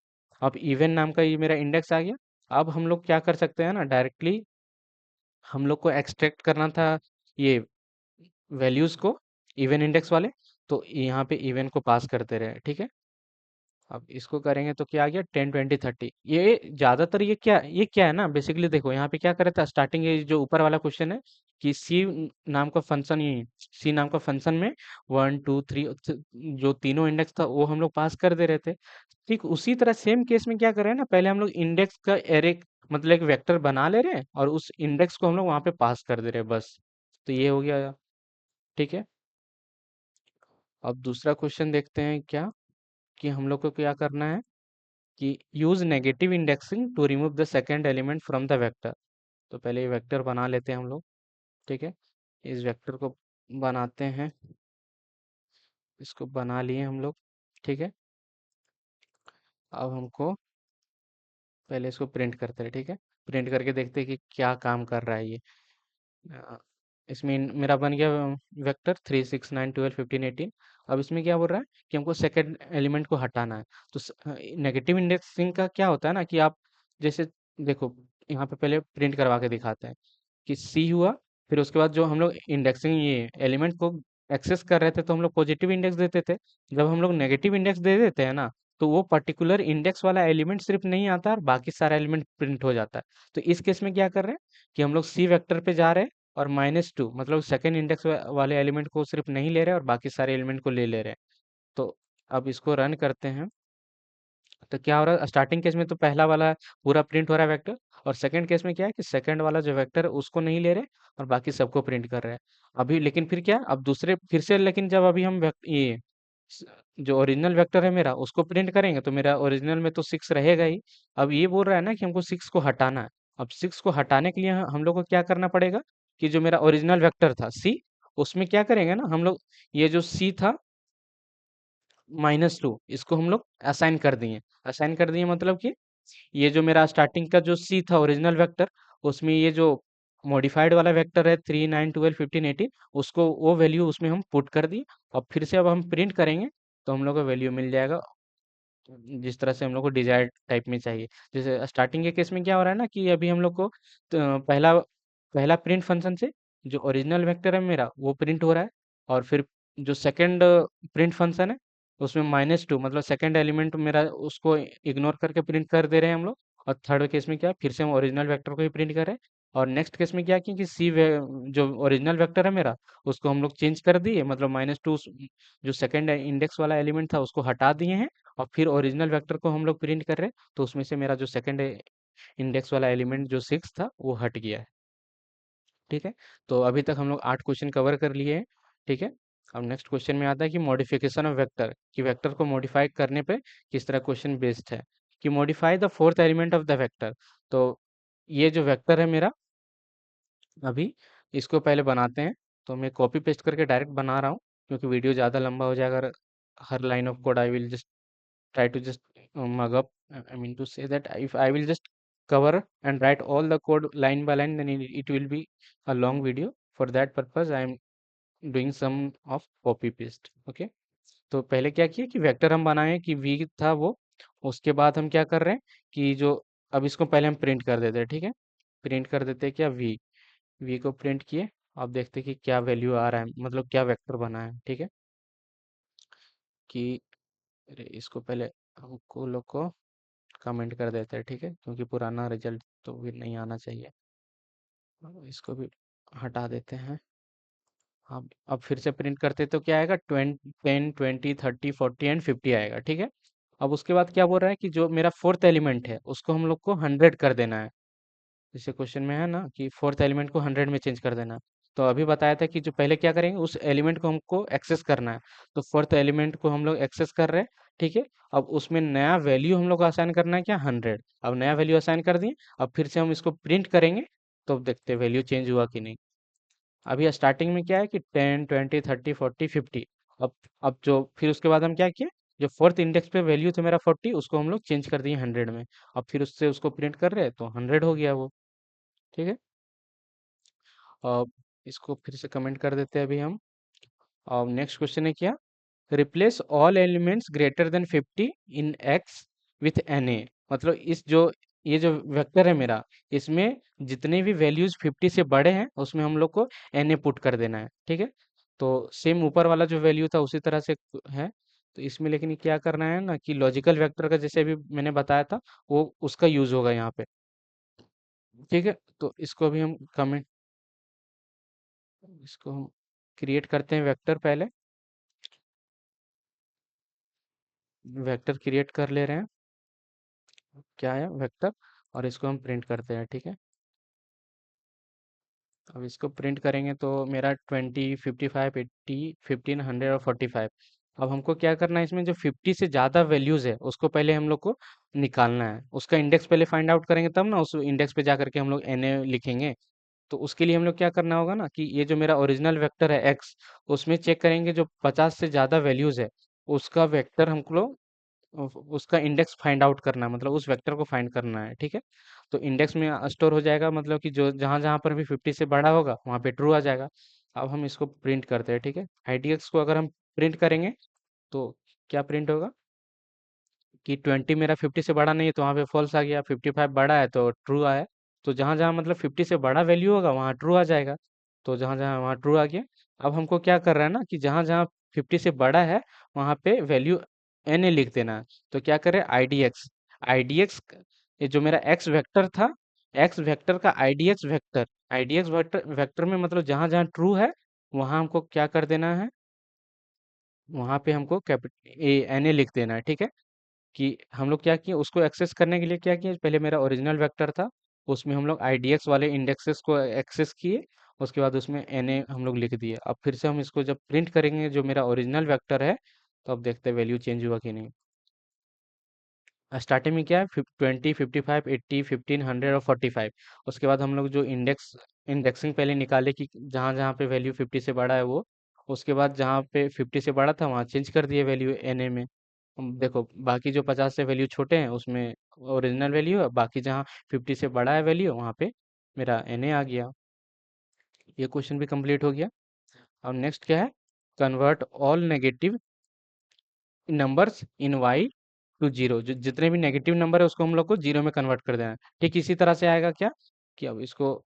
अब इवन नाम का ये मेरा इंडेक्स आ गया। अब हम लोग क्या कर सकते हैं ना, डायरेक्टली हम लोग को एक्सट्रैक्ट करना था ये वैल्यूज को, इवन इंडेक्स वाले। तो यहाँ पे इवन को पास करते रहे, ठीक है। अब इसको करेंगे तो क्या आ गया, 10 20 30। ये ज्यादातर ये क्या है ना, बेसिकली देखो यहाँ पे क्या करे था, स्टार्टिंग ये जो ऊपर वाला क्वेश्चन है कि नाम का फंक्शन, ये सी नाम का फंक्शन में 1 2 3 जो तीनों इंडेक्स था वो हम लोग पास कर दे रहे थे। ठीक उसी तरह सेम केस में क्या कर रहे हैं ना, पहले हम लोग इंडेक्स का एरे मतलब एक वेक्टर बना ले रहे हैं और उस इंडेक्स को हम लोग वहां पे पास कर दे रहे हैं बस। तो ये हो गया, ठीक है। अब दूसरा क्वेश्चन देखते हैं क्या, कि हम लोग को क्या करना है। कि use negative indexing to remove the second element from the vector. तो पहले ये वेक्टर बना लेते हैं हम लोग। ठीक है, इस वेक्टर को बनाते हैं, इसको बना लिए हम लोग। ठीक है, अब हमको पहले इसको प्रिंट करते हैं। ठीक है, प्रिंट करके देखते हैं कि क्या काम कर रहा है ये। अ, इसमें मेरा बन गया वेक्टर 3 6 9 12 15 18। अब इसमें क्या बोल रहा है कि हमको सेकंड एलिमेंट को हटाना है। तो नेगेटिव इंडेक्सिंग का क्या होता है ना, कि आप जैसे देखो, यहाँ पे पहले प्रिंट करवा के दिखाते हैं कि सी हुआ। फिर उसके बाद जो हम लोग इंडेक्सिंग ये एलिमेंट को एक्सेस कर रहे थे, तो हम लोग पॉजिटिव इंडेक्स देते थे। जब हम लोग नेगेटिव इंडेक्स दे देते हैं ना, तो वो पर्टिकुलर इंडेक्स वाला एलिमेंट सिर्फ नहीं आता और बाकी सारा एलिमेंट प्रिंट हो जाता है। तो इस केस में क्या कर रहे हैं कि हम लोग सी वेक्टर पे जा रहे हैं और -2 मतलब सेकंड इंडेक्स वाले एलिमेंट को सिर्फ नहीं ले रहे और बाकी सारे एलिमेंट को ले ले रहे हैं। तो अब इसको रन करते हैं। तो क्या हो रहा है, स्टार्टिंग केस में तो पहला वाला पूरा प्रिंट हो रहा है वेक्टर, और सेकंड केस में क्या है कि सेकंड वाला जो वेक्टर है उसको नहीं ले रहे और बाकी सबको प्रिंट कर रहे हैं। अभी लेकिन फिर क्या, अब दूसरे फिर से, लेकिन जब अभी हम ये स- जो ओरिजिनल वेक्टर है मेरा उसको प्रिंट करेंगे तो मेरा ओरिजिनल में तो 6 रहेगा ही। अब ये बोल रहा है ना कि हमको 6 को हटाना है। अब 6 को हटाने के लिए हम लोग को क्या करना पड़ेगा कि जो मेरा ओरिजिनल वेक्टर था सी, उसमें क्या करेंगे ना हम लोग, ये जो सी था -2, इसको हम लोग असाइन कर दिए। असाइन कर दिए मतलब कि ये जो मेरा स्टार्टिंग का जो सी था ओरिजिनल वेक्टर, उसमें ये जो मॉडिफाइड वाला वेक्टर है 3 9 12 15 18, उसको वो वैल्यू उसमें हम पुट कर दिए। और फिर से अब हम प्रिंट करेंगे तो हम लोग को वैल्यू मिल जाएगा जिस तरह से हम लोग को डिजायर्ड टाइप में चाहिए। जैसे स्टार्टिंग के केस में क्या हो रहा है ना कि अभी हम लोग को पहला पहला प्रिंट फंक्शन से जो ओरिजिनल वेक्टर है मेरा वो प्रिंट हो रहा है। और फिर जो सेकंड प्रिंट फंक्शन है उसमें -2 मतलब सेकंड एलिमेंट मेरा उसको इग्नोर करके प्रिंट कर दे रहे हैं हम लोग। और थर्ड केस में क्या है, फिर से हम ओरिजिनल वेक्टर को ही प्रिंट कर रहे हैं। और नेक्स्ट केस में क्या किया कि जो ओरिजिनल वेक्टर है मेरा उसको हम लोग चेंज कर दिए, मतलब -2 जो सेकंड इंडेक्स वाला एलिमेंट था उसको हटा दिए हैं। और फिर ओरिजिनल वेक्टर को हम लोग प्रिंट कर रहे हैं, तो उसमें से मेरा जो सेकंड इंडेक्स वाला एलिमेंट जो 6 था वो हट गया है। ठीक है, तो अभी तक हम लोग 8 क्वेश्चन कवर कर लिए हैं। ठीक है, अब नेक्स्ट क्वेश्चन में आता है कि मॉडिफिकेशन ऑफ वेक्टर, कि वेक्टर को मॉडिफाई करने पे किस तरह क्वेश्चन बेस्ड है। कि modify the fourth element of the vector. तो ये जो वेक्टर है मेरा, अभी इसको पहले बनाते हैं। तो मैं कॉपी पेस्ट करके डायरेक्ट बना रहा हूँ क्योंकि वीडियो ज़्यादा लंबा हो जाएगा अगर हर line of code I will try to just mug up. I mean to say that if I will just cover and write all the code line by line, then it will be a long video. For that purpose, I am doing some of copy paste. Okay. तो पहले क्या किया कि vector हम बनाए कि v था वो। उसके बाद हम क्या कर रहे हैं कि जो, अब इसको पहले हम प्रिंट कर देते हैं। ठीक है, प्रिंट कर देते हैं क्या, v को प्रिंट किए। अब देखते हैं कि क्या वैल्यू आ रहा है, मतलब क्या वेक्टर बना है। ठीक है, कि अरे इसको पहले हमको लोग को कमेंट कर देते हैं। ठीक है, क्योंकि पुराना रिजल्ट तो फिर नहीं आना चाहिए। इसको भी हटा देते हैं। अब फिर से प्रिंट करते तो क्या आएगा, 10 20 30 40 एंड 50 आएगा। ठीक है, अब उसके बाद क्या बोल रहा है कि जो मेरा फोर्थ एलिमेंट है उसको हम लोग को 100 कर देना है। जैसे क्वेश्चन में है ना कि फोर्थ एलिमेंट को 100 में चेंज कर देना है। तो अभी बताया था कि जो पहले क्या करेंगे, उस एलिमेंट को हमको एक्सेस करना है। तो फोर्थ एलिमेंट को हम लोग एक्सेस कर रहे हैं। ठीक है, अब उसमें नया वैल्यू हम लोग को असाइन करना है क्या, 100। अब नया वैल्यू असाइन कर दिए। अब फिर से हम इसको प्रिंट करेंगे तो अब देखते हैं वैल्यू चेंज हुआ कि नहीं। अभी स्टार्टिंग में क्या है कि 10 20 30 40 50। अब जो फिर उसके बाद हम क्या किए, जो फोर्थ इंडेक्स पे वैल्यू थे मेरा 40, उसको हम लोग चेंज कर दिए 100 में। अब फिर उससे उसको प्रिंट कर रहे हैं तो 100 हो गया वो। ठीक है, अब इसको फिर से कमेंट कर देते हैं अभी हम। अब नेक्स्ट क्वेश्चन है क्या, replace all elements greater than 50 in X with N A. मतलब इस जो ये जो वेक्टर है मेरा, इसमें जितने भी वैल्यूज 50 से बड़े हैं उसमें हम लोग को एन ए पुट कर देना है। ठीक है, तो सेम ऊपर वाला जो वैल्यू था उसी तरह से है। तो इसमें लेकिन क्या करना है ना कि लॉजिकल वेक्टर का जैसे अभी मैंने बताया था वो उसका यूज होगा यहाँ पे। ठीक है, तो इसको भी हम कमेंट, इसको हम क्रिएट करते हैं वेक्टर पहले। वेक्टर क्रिएट कर ले रहे हैं, क्या है वेक्टर, और इसको हम प्रिंट करते हैं। ठीक है, अब इसको प्रिंट करेंगे तो मेरा 20 55 80 15 100 और 45। अब हमको क्या करना है, इसमें जो 50 से ज़्यादा वैल्यूज़ है उसको पहले हम लोग को निकालना है। उसका इंडेक्स पहले फाइंड आउट करेंगे, तब ना उस इंडेक्स पे जा करके हम लोग एन लिखेंगे। तो उसके लिए हम लोग क्या करना होगा ना, कि ये जो मेरा ओरिजिनल वेक्टर है एक्स, उसमें चेक करेंगे जो 50 से ज़्यादा वैल्यूज़ है उसका वेक्टर हमको उसका इंडेक्स फाइंड आउट करना है, मतलब उस वेक्टर को फाइंड करना है। ठीक है, तो इंडेक्स में स्टोर हो जाएगा, मतलब कि जो जहाँ जहाँ पर भी 50 से बड़ा होगा वहाँ पे ट्रू आ जाएगा। अब हम इसको प्रिंट करते हैं। ठीक है, आईडीएक्स को अगर हम प्रिंट करेंगे तो क्या प्रिंट होगा कि 20 मेरा 50 से बड़ा नहीं है तो वहाँ पे फॉल्स आ गया, 55 बड़ा है तो ट्रू आया। तो जहाँ जहाँ मतलब 50 से बड़ा वैल्यू होगा वहाँ ट्रू आ जाएगा। तो जहाँ जहाँ वहाँ ट्रू आ गया। अब हमको क्या कर रहा है ना, कि जहाँ जहाँ 50 से बड़ा है वहाँ पे वैल्यू एन ए लिख देना है। तो क्या करें, आईडीएक्स, आईडीएक्स ये जो मेरा एक्स वेक्टर था, एक्स वेक्टर का IDX vector, IDX vector vector में मतलब जहाँ जहाँ ट्रू है वहाँ हमको क्या कर देना है, वहाँ पे हमको कैपिटल एन ए लिख देना है। ठीक है, कि हम लोग क्या किए, उसको एक्सेस करने के लिए क्या किए, पहले मेरा ओरिजिनल वेक्टर था उसमें हम लोग आईडीएक्स वाले इंडेक्सेस को एक्सेस किए, उसके बाद उसमें एन ए हम लोग लिख दिए। अब फिर से हम इसको जब प्रिंट करेंगे जो मेरा ओरिजिनल वेक्टर है, तो अब देखते हैं वैल्यू चेंज हुआ कि नहीं। स्टार्टिंग में क्या है, 20, 55, 80, 15, 100 और 45। उसके बाद हम लोग जो इंडेक्सिंग पहले निकाले कि जहाँ जहाँ पे वैल्यू 50 से बड़ा है वो, उसके बाद जहाँ पे 50 से बड़ा था वहाँ चेंज कर दिए वैल्यू एन ए में। देखो बाकी जो 50 से वैल्यू छोटे हैं उसमें ओरिजिनल वैल्यू है, बाकी जहाँ 50 से बड़ा है वैल्यू वहाँ पे मेरा एन ए आ गया। ये क्वेश्चन भी कंप्लीट हो गया। और नेक्स्ट क्या है, convert all negative numbers in Y to zero. जो जितने भी नेगेटिव नंबर है उसको हम लोग को जीरो में कन्वर्ट कर देना है। ठीक इसी तरह से आएगा क्या, कि अब इसको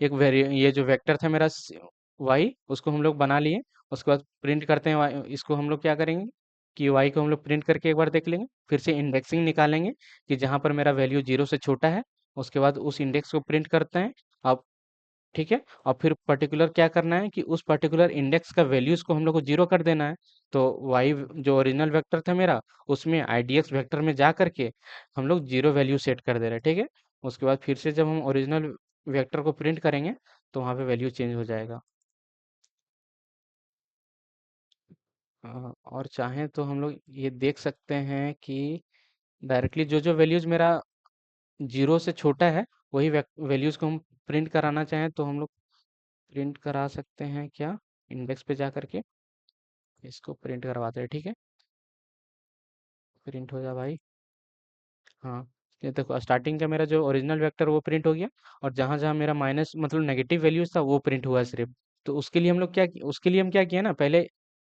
एक वेरी ये जो वेक्टर था मेरा वाई, उसको हम लोग बना लिए। उसके बाद प्रिंट करते हैं y, इसको हम लोग क्या करेंगे कि वाई को हम लोग प्रिंट करके एक बार देख लेंगे, फिर से इंडेक्सिंग निकालेंगे कि जहाँ पर मेरा वैल्यू जीरो से छोटा है, उसके बाद उस इंडेक्स को प्रिंट करते हैं। अब ठीक है, और फिर पर्टिकुलर क्या करना है कि उस पर्टिकुलर इंडेक्स का वैल्यूज को हम लोग को जीरो कर देना है। तो वाई जो ओरिजिनल वेक्टर था मेरा, उसमें आईडीएक्स वेक्टर में जा करके हम लोग जीरो वैल्यू सेट कर दे रहे हैं। ठीक है, उसके बाद फिर से जब हम ओरिजिनल वेक्टर को प्रिंट करेंगे तो वहाँ पे वैल्यू चेंज हो जाएगा। और चाहें तो हम लोग ये देख सकते हैं कि डायरेक्टली जो जो वैल्यूज मेरा जीरो से छोटा है वही वैल्यूज को हम प्रिंट कराना चाहें तो हम लोग प्रिंट करा सकते हैं क्या, इंडेक्स पे जा करके इसको प्रिंट करवाते हैं। ठीक है, प्रिंट हो जा भाई। हाँ, ये देखो स्टार्टिंग का मेरा जो ओरिजिनल वेक्टर वो प्रिंट हो गया, और जहाँ जहाँ मेरा माइनस मतलब नेगेटिव वैल्यूज था वो प्रिंट हुआ सिर्फ। तो उसके लिए हम लोग उसके लिए हम क्या किया ना, पहले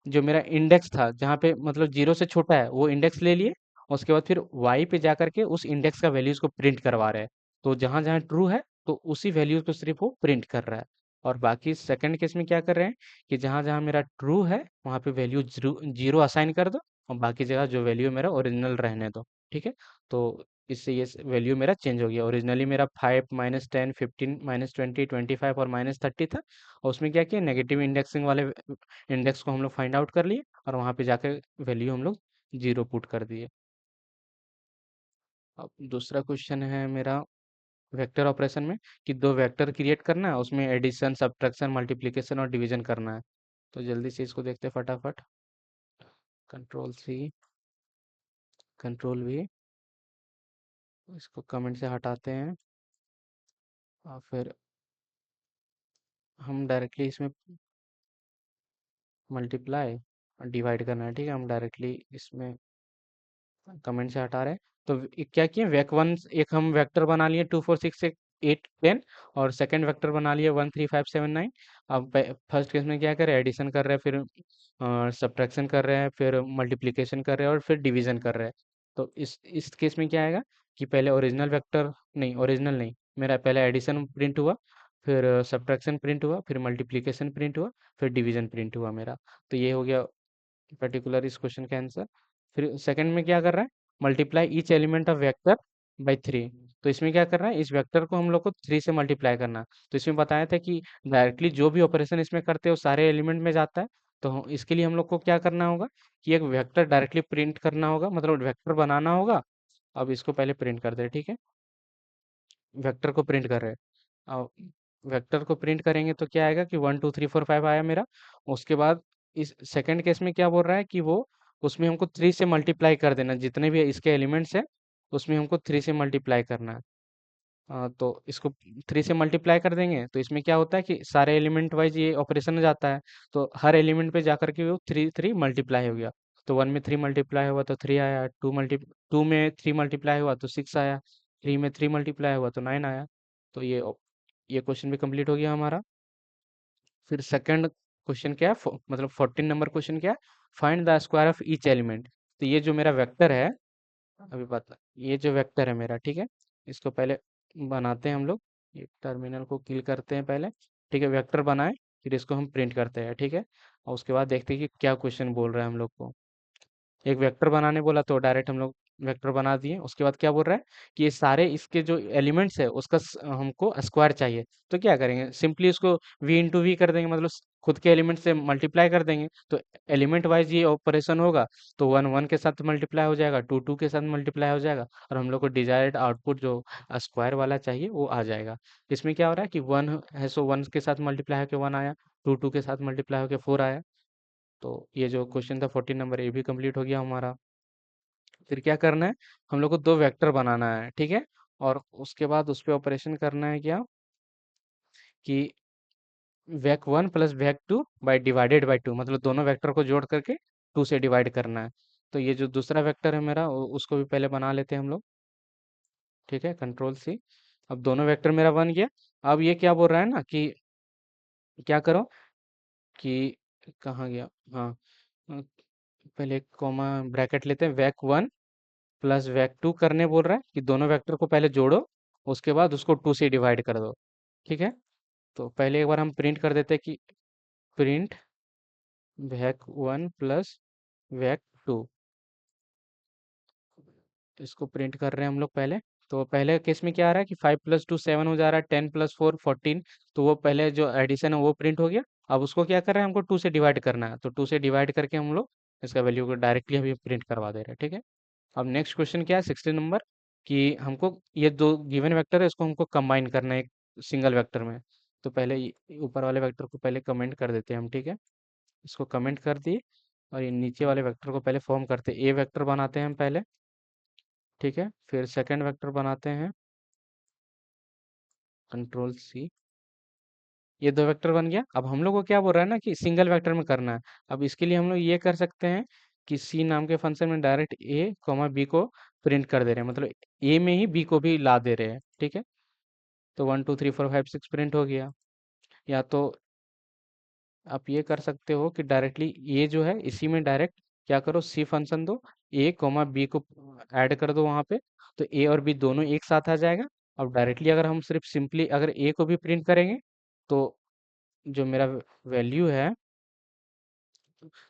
जो मेरा इंडेक्स था जहाँ पे मतलब जीरो से छोटा है वो इंडेक्स ले लिए, और उसके बाद फिर वाई पे जा करके उस इंडेक्स का वैल्यूज को प्रिंट करवा रहे हैं। तो जहाँ जहाँ ट्रू है तो उसी वैल्यूज को सिर्फ वो प्रिंट कर रहा है। और बाकी सेकंड केस में क्या कर रहे हैं कि जहाँ जहाँ मेरा ट्रू है वहाँ पे वैल्यू जीरो जीरो असाइन कर दो, और बाकी जगह जो वैल्यू मेरा ओरिजिनल रहने दो। ठीक है, तो इससे ये वैल्यू मेरा चेंज हो गया। ओरिजिनली मेरा 5, -10, 15, -20, 25 और -30 था, और उसमें क्या किया, नेगेटिव इंडेक्सिंग वाले इंडेक्स को हम लोग फाइंड आउट कर लिए, और वहाँ पे जाकर वैल्यू हम लोग जीरो पुट कर दिए। अब दूसरा क्वेश्चन है मेरा वेक्टर ऑपरेशन में, कि दो वेक्टर क्रिएट करना है, उसमें एडिशन, सब्ट्रैक्शन, मल्टीप्लिकेशन और डिवीजन करना है। तो जल्दी से इसको देखते हैं फटाफट। कंट्रोल सी, कंट्रोल वी, इसको कमेंट से हटाते हैं, और फिर हम डायरेक्टली इसमें मल्टीप्लाई और डिवाइड करना है। ठीक है, हम डायरेक्टली इसमें कमेंट से हटा रहे हैं। तो क्या किए, वेक वन एक हम वेक्टर बना लिए 2, 4, 6, 8, 10, और सेकंड वेक्टर बना लिए 1, 3, 5, 7, 9। अब फर्स्ट केस में क्या कर रहे हैं, एडिशन कर रहे हैं, फिर सब्ट्रैक्शन कर रहे हैं, फिर मल्टीप्लिकेशन कर रहे हैं, और फिर डिवीजन कर रहे हैं। तो इस केस में क्या आएगा कि पहले ओरिजिनल वेक्टर, नहीं ओरिजिनल नहीं, मेरा पहले एडिशन प्रिंट हुआ, फिर सब्ट्रैक्शन प्रिंट हुआ, फिर मल्टीप्लिकेशन प्रिंट हुआ, फिर डिवीजन प्रिंट हुआ मेरा। तो ये हो गया पर्टिकुलर इस क्वेश्चन का आंसर। फिर सेकंड में क्या कर रहा है, multiply each element of vector by three. तो इसमें क्या कर रहा है, इस वेक्टर को हम लोग को थ्री से मल्टीप्लाई करना है। तो इसमें बताया था कि डायरेक्टली जो भी ऑपरेशन इसमें करते हैं वो सारे एलिमेंट में जाता है। तो इसके लिए हम लोग को क्या करना होगा कि एक वेक्टर डायरेक्टली प्रिंट करना होगा, मतलब वेक्टर बनाना होगा। अब इसको पहले प्रिंट कर दे। ठीक है, वेक्टर को प्रिंट कर रहे हैं। अब वेक्टर को प्रिंट करेंगे तो क्या आएगा कि 1, 2, 3, 4, 5 आया मेरा। उसके बाद इस सेकंड केस में क्या बोल रहा है कि वो उसमें हमको 3 से मल्टीप्लाई कर देना, जितने भी इसके एलिमेंट्स हैं उसमें हमको 3 से मल्टीप्लाई करना है। तो इसको 3 से मल्टीप्लाई कर देंगे तो इसमें क्या होता है कि सारे एलिमेंट वाइज ये ऑपरेशन हो जाता है। तो हर एलिमेंट पे जाकर के वो 3 3 मल्टीप्लाई हो गया। तो 1 में 3 मल्टीप्लाई हुआ तो 3 आया, 2 में 3 मल्टीप्लाई हुआ तो 6 आया, 3 में 3 मल्टीप्लाई हुआ तो 9 आया। तो ये क्वेश्चन भी कंप्लीट हो गया हमारा। फिर सेकंड क्वेश्चन क्या है, मतलब 14 नंबर क्वेश्चन क्या है, find the square of each element. तो ये जो मेरा वेक्टर है, अभी बता, ये जो वेक्टर है मेरा, ठीक है, इसको पहले बनाते हैं हम लोग। ये टर्मिनल को किल करते हैं पहले, ठीक है, वेक्टर बनाए, फिर इसको हम प्रिंट करते हैं, ठीक है। और उसके बाद देखते हैं कि क्या क्वेश्चन बोल रहा है हम लोग को। एक वेक्टर बनाने बोला तो डायरेक्ट हम लोग वेक्टर बना दिए। उसके बाद क्या बोल रहा है कि ये सारे इसके जो एलिमेंट्स है उसका हमको स्क्वायर चाहिए। तो क्या करेंगे, सिंपली उसको v इंटू वी कर देंगे, मतलब खुद के एलिमेंट से मल्टीप्लाई कर देंगे। तो एलिमेंट वाइज ये ऑपरेशन होगा। तो 1 1 के साथ मल्टीप्लाई हो जाएगा, 2 2 के साथ मल्टीप्लाई हो जाएगा, और हम लोग को डिजायर्ड आउटपुट जो स्क्वायर वाला चाहिए वो आ जाएगा। इसमें क्या हो रहा है कि 1 है, सो 1 के साथ मल्टीप्लाई होकर 1 आया, 2 2 के साथ मल्टीप्लाई होकर 4 आया। तो ये जो क्वेश्चन था 14 नंबर, ये भी कंप्लीट हो गया हमारा। फिर क्या करना है, हम लोग को दो वेक्टर बनाना है, ठीक है। और उसके बाद उस पे ऑपरेशन करना है क्या, कि वेक 1 plus wake 2 by divided by 2, मतलब दोनों वेक्टर को जोड़ करके 2 से डिवाइड करना है। तो ये जो दूसरा वेक्टर है मेरा, उसको भी पहले बना लेते हैं हम लोग, ठीक है, कंट्रोल सी। अब दोनों वेक्टर मेरा बन गया। अब ये क्या बोल रहा है ना कि क्या करो, कि कहाँ गया, हाँ, अ, पहले एक कॉमा ब्रैकेट लेते हैं, वेक 1 प्लस वेक 2 करने बोल रहा है कि दोनों वेक्टर को पहले जोड़ो, उसके बाद उसको 2 से डिवाइड कर दो, ठीक है। तो पहले एक बार हम प्रिंट कर देते हैं कि प्रिंट वेक 1 प्लस वेक 2, इसको प्रिंट कर रहे हैं हम लोग पहले। तो पहले केस में क्या आ रहा है कि 5 प्लस 2 7 हो जा रहा है, 10 प्लस 4 14। तो वो पहले जो एडिशन है वो प्रिंट हो गया। अब उसको क्या कर रहे हैं, हमको 2 से डिवाइड करना है। तो 2 से डिवाइड करके हम लोग इसका वैल्यू को डायरेक्टली अभी प्रिंट करवा दे रहे हैं, ठीक है। अब नेक्स्ट क्वेश्चन क्या है, 16 नंबर, कि हमको ये दो गिवन वेक्टर है, इसको हमको कंबाइन करना है एक सिंगल वेक्टर में। तो पहले ऊपर वाले वेक्टर को पहले कमेंट कर देते हैं हम, ठीक है, इसको कमेंट कर दिए। और ये नीचे वाले वेक्टर को पहले फॉर्म करते हैं, ए वेक्टर बनाते हैं हम पहले, ठीक है। फिर सेकंड वेक्टर बनाते हैं, कंट्रोल सी। ये दो वेक्टर बन गया। अब हम लोग को क्या बोल रहा है ना कि सिंगल वेक्टर में करना है। अब इसके लिए हम लोग ये कर सकते हैं कि सी नाम के फंक्शन में डायरेक्ट ए कॉमा बी को प्रिंट कर दे रहे हैं, मतलब ए में ही बी को भी ला दे रहे हैं, ठीक है। तो 1 2 3 4 5 6 प्रिंट हो गया। या तो आप ये कर सकते हो कि डायरेक्टली ये जो है इसी में डायरेक्ट क्या करो, सी फंक्शन दो, ए कॉमा बी को ऐड कर दो वहां पे। तो ए और बी दोनों एक साथ आ जाएगा। अब डायरेक्टली अगर हम सिर्फ सिंपली अगर ए को भी प्रिंट करेंगे, तो जो मेरा वैल्यू है,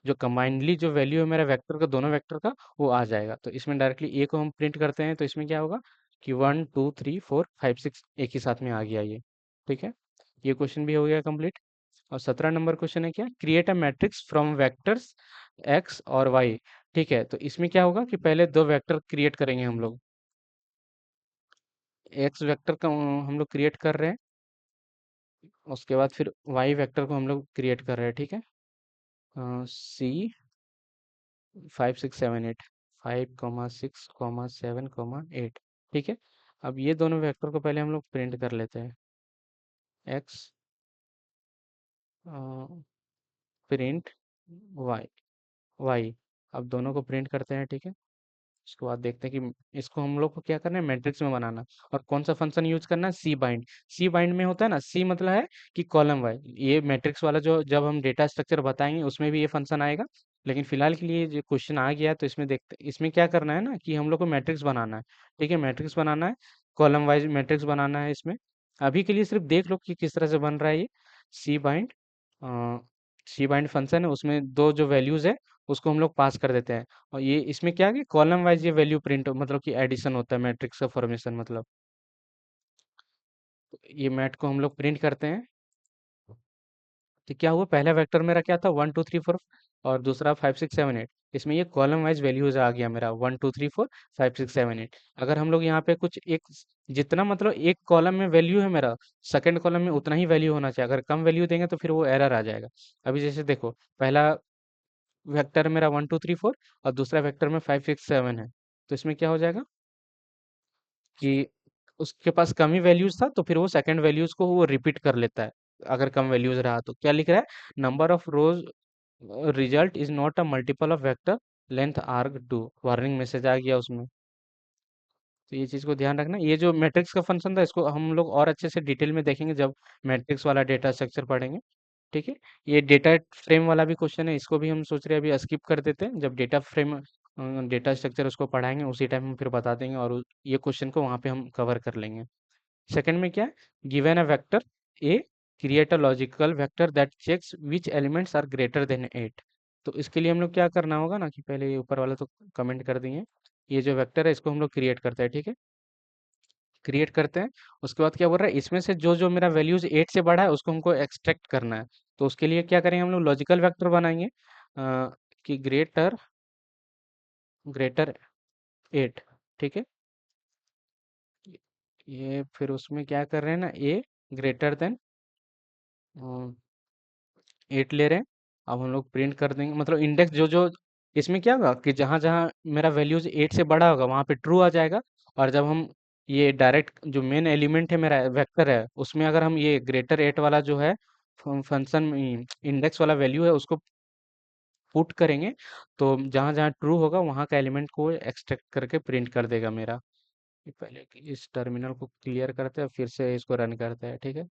जो कंबाइनली जो वैल्यू है मेरा वेक्टर का, दोनों वेक्टर का, वो आ जाएगा। तो इसमें डायरेक्टली ए को हम प्रिंट करते हैं, तो इसमें क्या होगा कि 1 2 3 4 5 6 एक ही साथ में आ गया ये, ठीक है। ये क्वेश्चन भी हो गया कंप्लीट। और 17 नंबर क्वेश्चन है क्या, create a matrix from vectors x और वाई। ठीक है, तो इसमें क्या होगा कि पहले दो वेक्टर क्रिएट करेंगे हम लोग। एक्स वेक्टर का हम लोग क्रिएट कर रहे हैं, उसके बाद फिर वाई वेक्टर को हम लोग क्रिएट कर रहे हैं, ठीक है। सी 5 6 7 8, 5 6 7 8, ठीक है। अब ये दोनों वेक्टर को पहले हम लोग प्रिंट कर लेते हैं, एक्स प्रिंट वाई, वाई। अब दोनों को प्रिंट करते हैं, ठीक है। उसके बाद देखते हैं कि इसको हम लोग को क्या करना है, मैट्रिक्स में बनाना। और कौन सा फंक्शन यूज करना है, सी बाइंड। सी बाइंड में होता है ना, सी मतलब है कि कॉलम वाइज, ये मैट्रिक्स वाला जो जब हम डेटा स्ट्रक्चर बताएंगे उसमें भी ये फंक्शन आएगा। लेकिन फिलहाल के लिए जो क्वेश्चन आ गया है, तो इसमें देखते, इसमें क्या करना है ना कि हम लोग को मैट्रिक्स बनाना है, ठीक है, मैट्रिक्स बनाना है, कॉलम वाइज मैट्रिक्स बनाना है इसमें। अभी के लिए सिर्फ देख लो कि किस तरह से बन रहा है ये। सी बाइंड, सी बाइंड फंक्शन है, उसमें दो जो वैल्यूज है उसको हम लोग पास कर देते हैं। और ये इसमें क्या है कि कॉलम वाइज ये वैल्यू प्रिंट, मतलब कि एडिशन होता है मैट्रिक्स का फॉर्मेशन, मतलब ये मैट को हम लोग प्रिंट करते हैं। तो क्या हुआ, पहला वेक्टर मेरा क्या था, 1 2 3 4, और दूसरा 5 6 7 8। इसमें ये कॉलम वाइज वैल्यूज आ गया मेरा, 1 2 3 4 5 6 7 8। अगर हम लोग यहाँ पे कुछ एक, जितना मतलब एक कॉलम में वैल्यू है मेरा, सेकंड कॉलम में उतना ही वैल्यू होना चाहिए। अगर कम वैल्यू देंगे तो फिर वो एरर आ जाएगा। अभी जैसे देखो, पहला वेक्टर मेरा 1 2 3 4 और दूसरा वेक्टर में 5 6 7 है। तो इसमें क्या हो जाएगा कि उसके पास कम ही वैल्यूज था, तो फिर वो सेकंड वैल्यूज को वो रिपीट कर लेता है। अगर कम वैल्यूज रहा तो क्या लिख रहा है, number of rows result is not a multiple of vector length arg two, warning message आ गया उसमें। तो ये चीज को ध्यान रखना। ये जो मैट्रिक्स का फंक्शन था इसको हम लोग और अच्छे से डिटेल में देखेंगे जब मैट्रिक्स वाला डेटा स्ट्रक्चर पढ़ेंगे। ठीक है। ये डेटा फ्रेम वाला भी क्वेश्चन है, इसको भी हम सोच रहे हैं अभी स्किप कर देते हैं, जब डेटा फ्रेम डेटा स्ट्रक्चर उसको पढ़ाएंगे उसी टाइम हम फिर बता देंगे, और ये क्वेश्चन को वहाँ पे हम कवर कर लेंगे। सेकंड में क्या है, given a vector A, create a logical vector that checks which elements are greater than 8। तो इसके लिए हम लोग क्या करना होगा ना, कि पहले ये ऊपर वाला तो कमेंट कर दिए, ये जो वेक्टर है इसको हम लोग क्रिएट करते हैं। ठीक है, क्रिएट करते हैं। उसके बाद क्या बोल रहा है, इसमें से जो जो मेरा वैल्यूज 8 से बड़ा है उसको हमको एक्सट्रैक्ट करना है। तो उसके लिए क्या करेंगे, हम लोग लॉजिकल वेक्टर बनाएंगे कि ग्रेटर ग्रेटर 8। ठीक है, ये फिर उसमें क्या कर रहे हैं ना, ए ग्रेटर देन 8 ले रहे हैं। अब हम लोग प्रिंट कर देंगे, मतलब इंडेक्स जो जो इसमें क्या होगा कि जहां जहां मेरा वैल्यूज 8 से बड़ा होगा वहां पे ट्रू आ जाएगा। और जब हम ये डायरेक्ट जो मेन एलिमेंट है मेरा वेक्टर है उसमें अगर हम ये ग्रेटर 8 वाला जो है फंक्शन इंडेक्स वाला वैल्यू है उसको पुट करेंगे, तो जहां जहां ट्रू होगा वहां का एलिमेंट को एक्सट्रैक्ट करके प्रिंट कर देगा मेरा। ये पहले इस टर्मिनल को क्लियर करते हैं फिर से इसको रन करते हैं। ठीक है,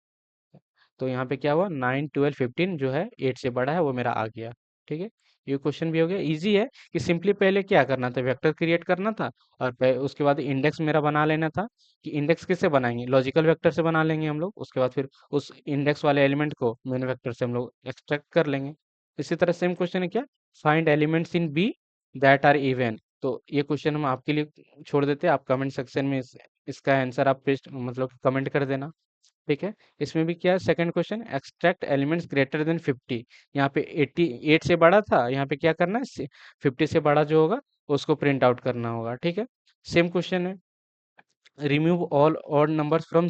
तो यहाँ पे क्या हुआ, 9 12 15 जो है 8 से बड़ा है वो मेरा आ गया। ठीक है, ये क्वेश्चन भी हो गया। इजी है कि सिंपली पहले क्या करना था, वेक्टर क्रिएट करना था और उसके बाद इंडेक्स मेरा बना लेना था। कि इंडेक्स किससे बनाएंगे, लॉजिकल वेक्टर से बना लेंगे हम लोग। उसके बाद फिर उस इंडेक्स वाले एलिमेंट को मेन वेक्टर से हम लोग एक्सट्रैक्ट कर लेंगे। इसी तरह सेम क्वेश्चन है क्या, find elements in B that are even. तो ये क्वेश्चन हम आपके लिए छोड़ देते हैं, आप कमेंट सेक्शन में इसका आंसर आप पेस्ट मतलब कमेंट कर देना। ठीक है, इसमें भी क्या है, second question, extract elements greater than 50। यहाँ पे 88 से बड़ा था, यहाँ पे क्या करना है, 50 से बड़ा जो होगा उसको प्रिंट आउट करना होगा। ठीक है, सेम क्वेश्चन है, remove all odd numbers from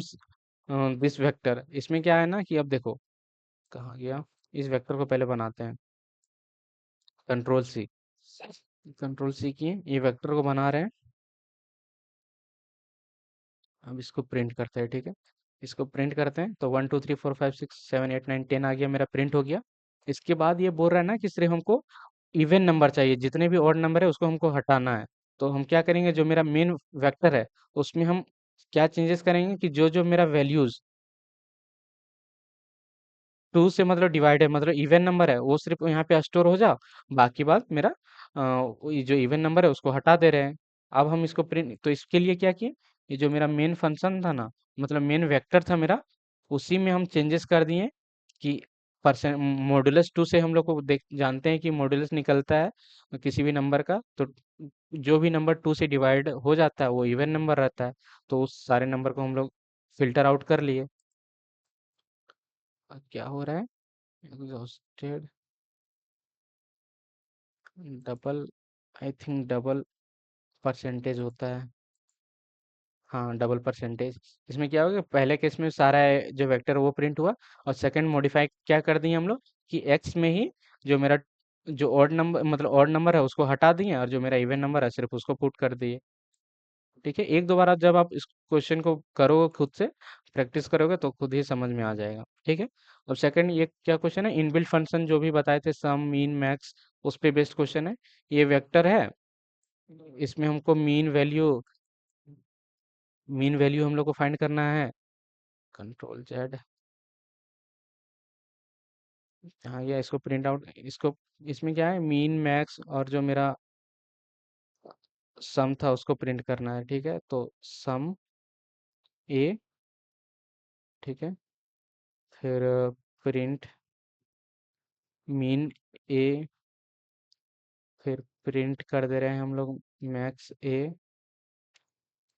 this vector. इसमें क्या है ना कि अब देखो कहाँ गया, इस वेक्टर को पहले बनाते हैं, कंट्रोल सी, कंट्रोल सी किए, ये वेक्टर को बना रहे हैं। अब इसको प्रिंट करते हैं। ठीक है, इसको प्रिंट करते हैं, तो 1 2 3 4 5 6 7 8 9 10 आ गया, मेरा प्रिंट हो गया। इसके बाद ये बोल रहा है ना कि सिर्फ हमको इवन नंबर चाहिए, जितने भी ऑड नंबर है उसको हमको हटाना है। तो हम क्या करेंगे, जो मेरा मेन वेक्टर है उसमें हम क्या चेंजेस करेंगे कि जो जो मेरा वैल्यूज 2 से मतलब डिवाइड है, मतलब इवन नंबर है, वो सिर्फ यहाँ पे स्टोर हो जाओ। बाकी बात मेरा ये जो इवन नंबर है उसको हटा दे रहे हैं। अब हम इसको प्रिंट, तो इसके लिए क्या किए, ये जो मेरा मेन फंक्शन था ना, मतलब मेन वेक्टर था मेरा, उसी में हम चेंजेस कर दिए कि परसेंट मॉडुलस 2 से हम लोग को देख जानते हैं कि मॉडुलस निकलता है किसी भी नंबर का, तो जो भी नंबर 2 से डिवाइड हो जाता है वो इवन नंबर रहता है। तो उस सारे नंबर को हम लोग फिल्टर आउट कर लिए। अब क्या हो रहा है, exhausted, double, I think double percentage होता है। हाँ, डबल परसेंटेज। इसमें क्या होगा, पहले केस में सारा जो वेक्टर वो प्रिंट हुआ, और सेकंड मॉडिफाई क्या कर दिए हम लोग कि एक्स में ही जो मेरा जो ऑड नंबर मतलब ऑड नंबर है उसको हटा दिए, और जो मेरा इवन नंबर है सिर्फ उसको पुट कर दिए। ठीक है, एक दो बार आप जब आप इस क्वेश्चन को करोगे खुद से प्रैक्टिस करोगे तो खुद ही समझ में आ जाएगा। ठीक है, अब सेकंड ये क्या क्वेश्चन है, इनबिल्ट फंक्शन जो भी बताए थे, सम मीन मैक्स, उस पे बेस्ड क्वेश्चन है। ये वेक्टर है, इसमें हमको मीन वैल्यू हम लोग को फाइंड करना है। कंट्रोल जेड, हाँ, ये इसको प्रिंट आउट, इसको इसमें क्या है, मीन मैक्स और जो मेरा सम था उसको प्रिंट करना है। ठीक है, तो सम ए, ठीक है, फिर प्रिंट मीन ए, फिर प्रिंट कर दे रहे हैं हम लोग मैक्स ए,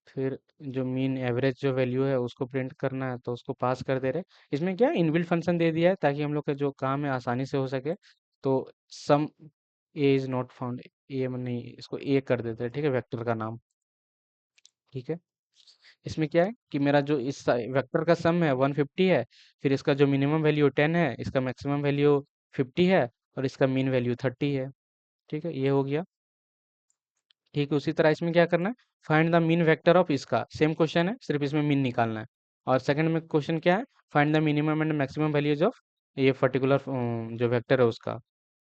फिर जो मीन एवरेज जो वैल्यू है उसको प्रिंट करना है तो उसको पास कर दे रहे हैं। इसमें क्या है, इनबिल्ट फंक्शन दे दिया है ताकि हम लोग का जो काम है आसानी से हो सके। तो सम ए इज नॉट फाउंड, ए नहीं, इसको ए कर देते हैं। ठीक है, वेक्टर का नाम। ठीक है, इसमें क्या है कि मेरा जो इस वेक्टर का सम है 150 है, फिर इसका जो मिनिमम वैल्यू 10 है, इसका मैक्सिमम वैल्यू 50 है, और इसका मीन वैल्यू 30 है। ठीक है, ये हो गया। ठीक है, उसी तरह इसमें क्या करना है, find the mean vector of इसका सेम क्वेश्चन है, सिर्फ इसमें मीन निकालना है। और सेकंड में क्वेश्चन क्या है, find the minimum and maximum values of ये पर्टिकुलर जो वेक्टर है उसका।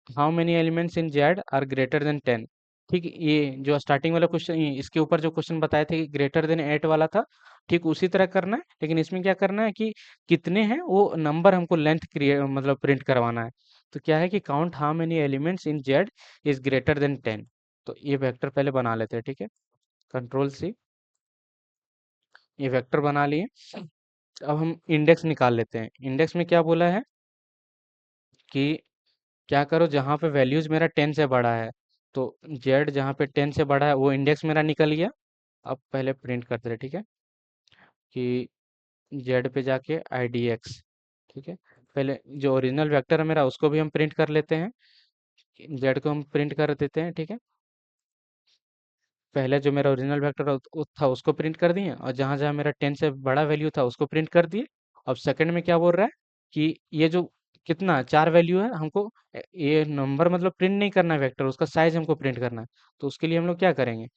How many elements in Z are greater than 10। ठीक, ये जो स्टार्टिंग वाला क्वेश्चन, इसके ऊपर जो क्वेश्चन बताए थे कि ग्रेटर देन 8 वाला था, ठीक उसी तरह करना है, लेकिन इसमें क्या करना है कि कितने हैं वो नंबर हमको लेंथ क्रिएट मतलब प्रिंट करवाना है। तो क्या है कि count how many elements in Z is greater than 10। तो ये वेक्टर पहले बना लेते हैं, ठीक है। कंट्रोल सी, ये वेक्टर बना लिए। अब हम इंडेक्स निकाल लेते हैं। इंडेक्स में क्या बोला है कि क्या करो, जहाँ पे वैल्यूज मेरा 10 से बड़ा है, तो जेड जहाँ पे 10 से बड़ा है वो इंडेक्स मेरा निकल गया। अब पहले प्रिंट करते रहे, ठीक है, कि जेड पे जाके आई डी एक्स। ठीक है, पहले जो ओरिजिनल वेक्टर है मेरा उसको भी हम प्रिंट कर लेते हैं। जेड को हम प्रिंट कर देते हैं, ठीक है। पहले जो मेरा ओरिजिनल वेक्टर था उसको प्रिंट कर दिए, और जहाँ जहाँ मेरा 10 से बड़ा वैल्यू था उसको प्रिंट कर दिए। अब सेकंड में क्या बोल रहा है कि ये जो कितना 4 वैल्यू है हमको ये नंबर मतलब प्रिंट नहीं करना है वेक्टर, उसका साइज हमको प्रिंट करना है। तो उसके लिए हम लोग क्या करेंगे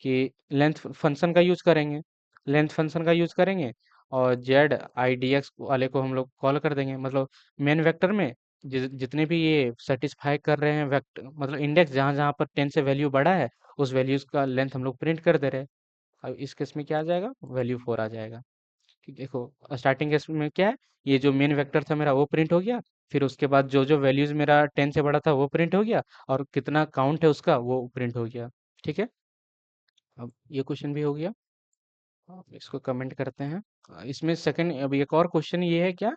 कि लेंथ फंक्शन का यूज करेंगे। लेंथ फंक्शन का यूज करेंगे और जेड आई डी एक्स वाले को हम लोग कॉल कर देंगे, मतलब मेन वेक्टर में जितने भी ये सेटिस्फाई कर रहे हैं वेक्टर मतलब इंडेक्स जहाँ जहाँ पर 10 से वैल्यू बड़ा है उस वैल्यूज का लेंथ हम लोग प्रिंट कर दे रहे हैं। अब इस केस में क्या आ जाएगा, वैल्यू 4 आ जाएगा। ठीक, देखो स्टार्टिंग केस में क्या है, ये जो मेन वेक्टर था मेरा वो प्रिंट हो गया। फिर उसके बाद जो जो वैल्यूज मेरा 10 से बड़ा था वो प्रिंट हो गया, और कितना काउंट है उसका वो प्रिंट हो गया। ठीक है, अब ये क्वेश्चन भी हो गया। इसको कमेंट करते हैं। इसमें सेकंड अब एक और क्वेश्चन ये है क्या,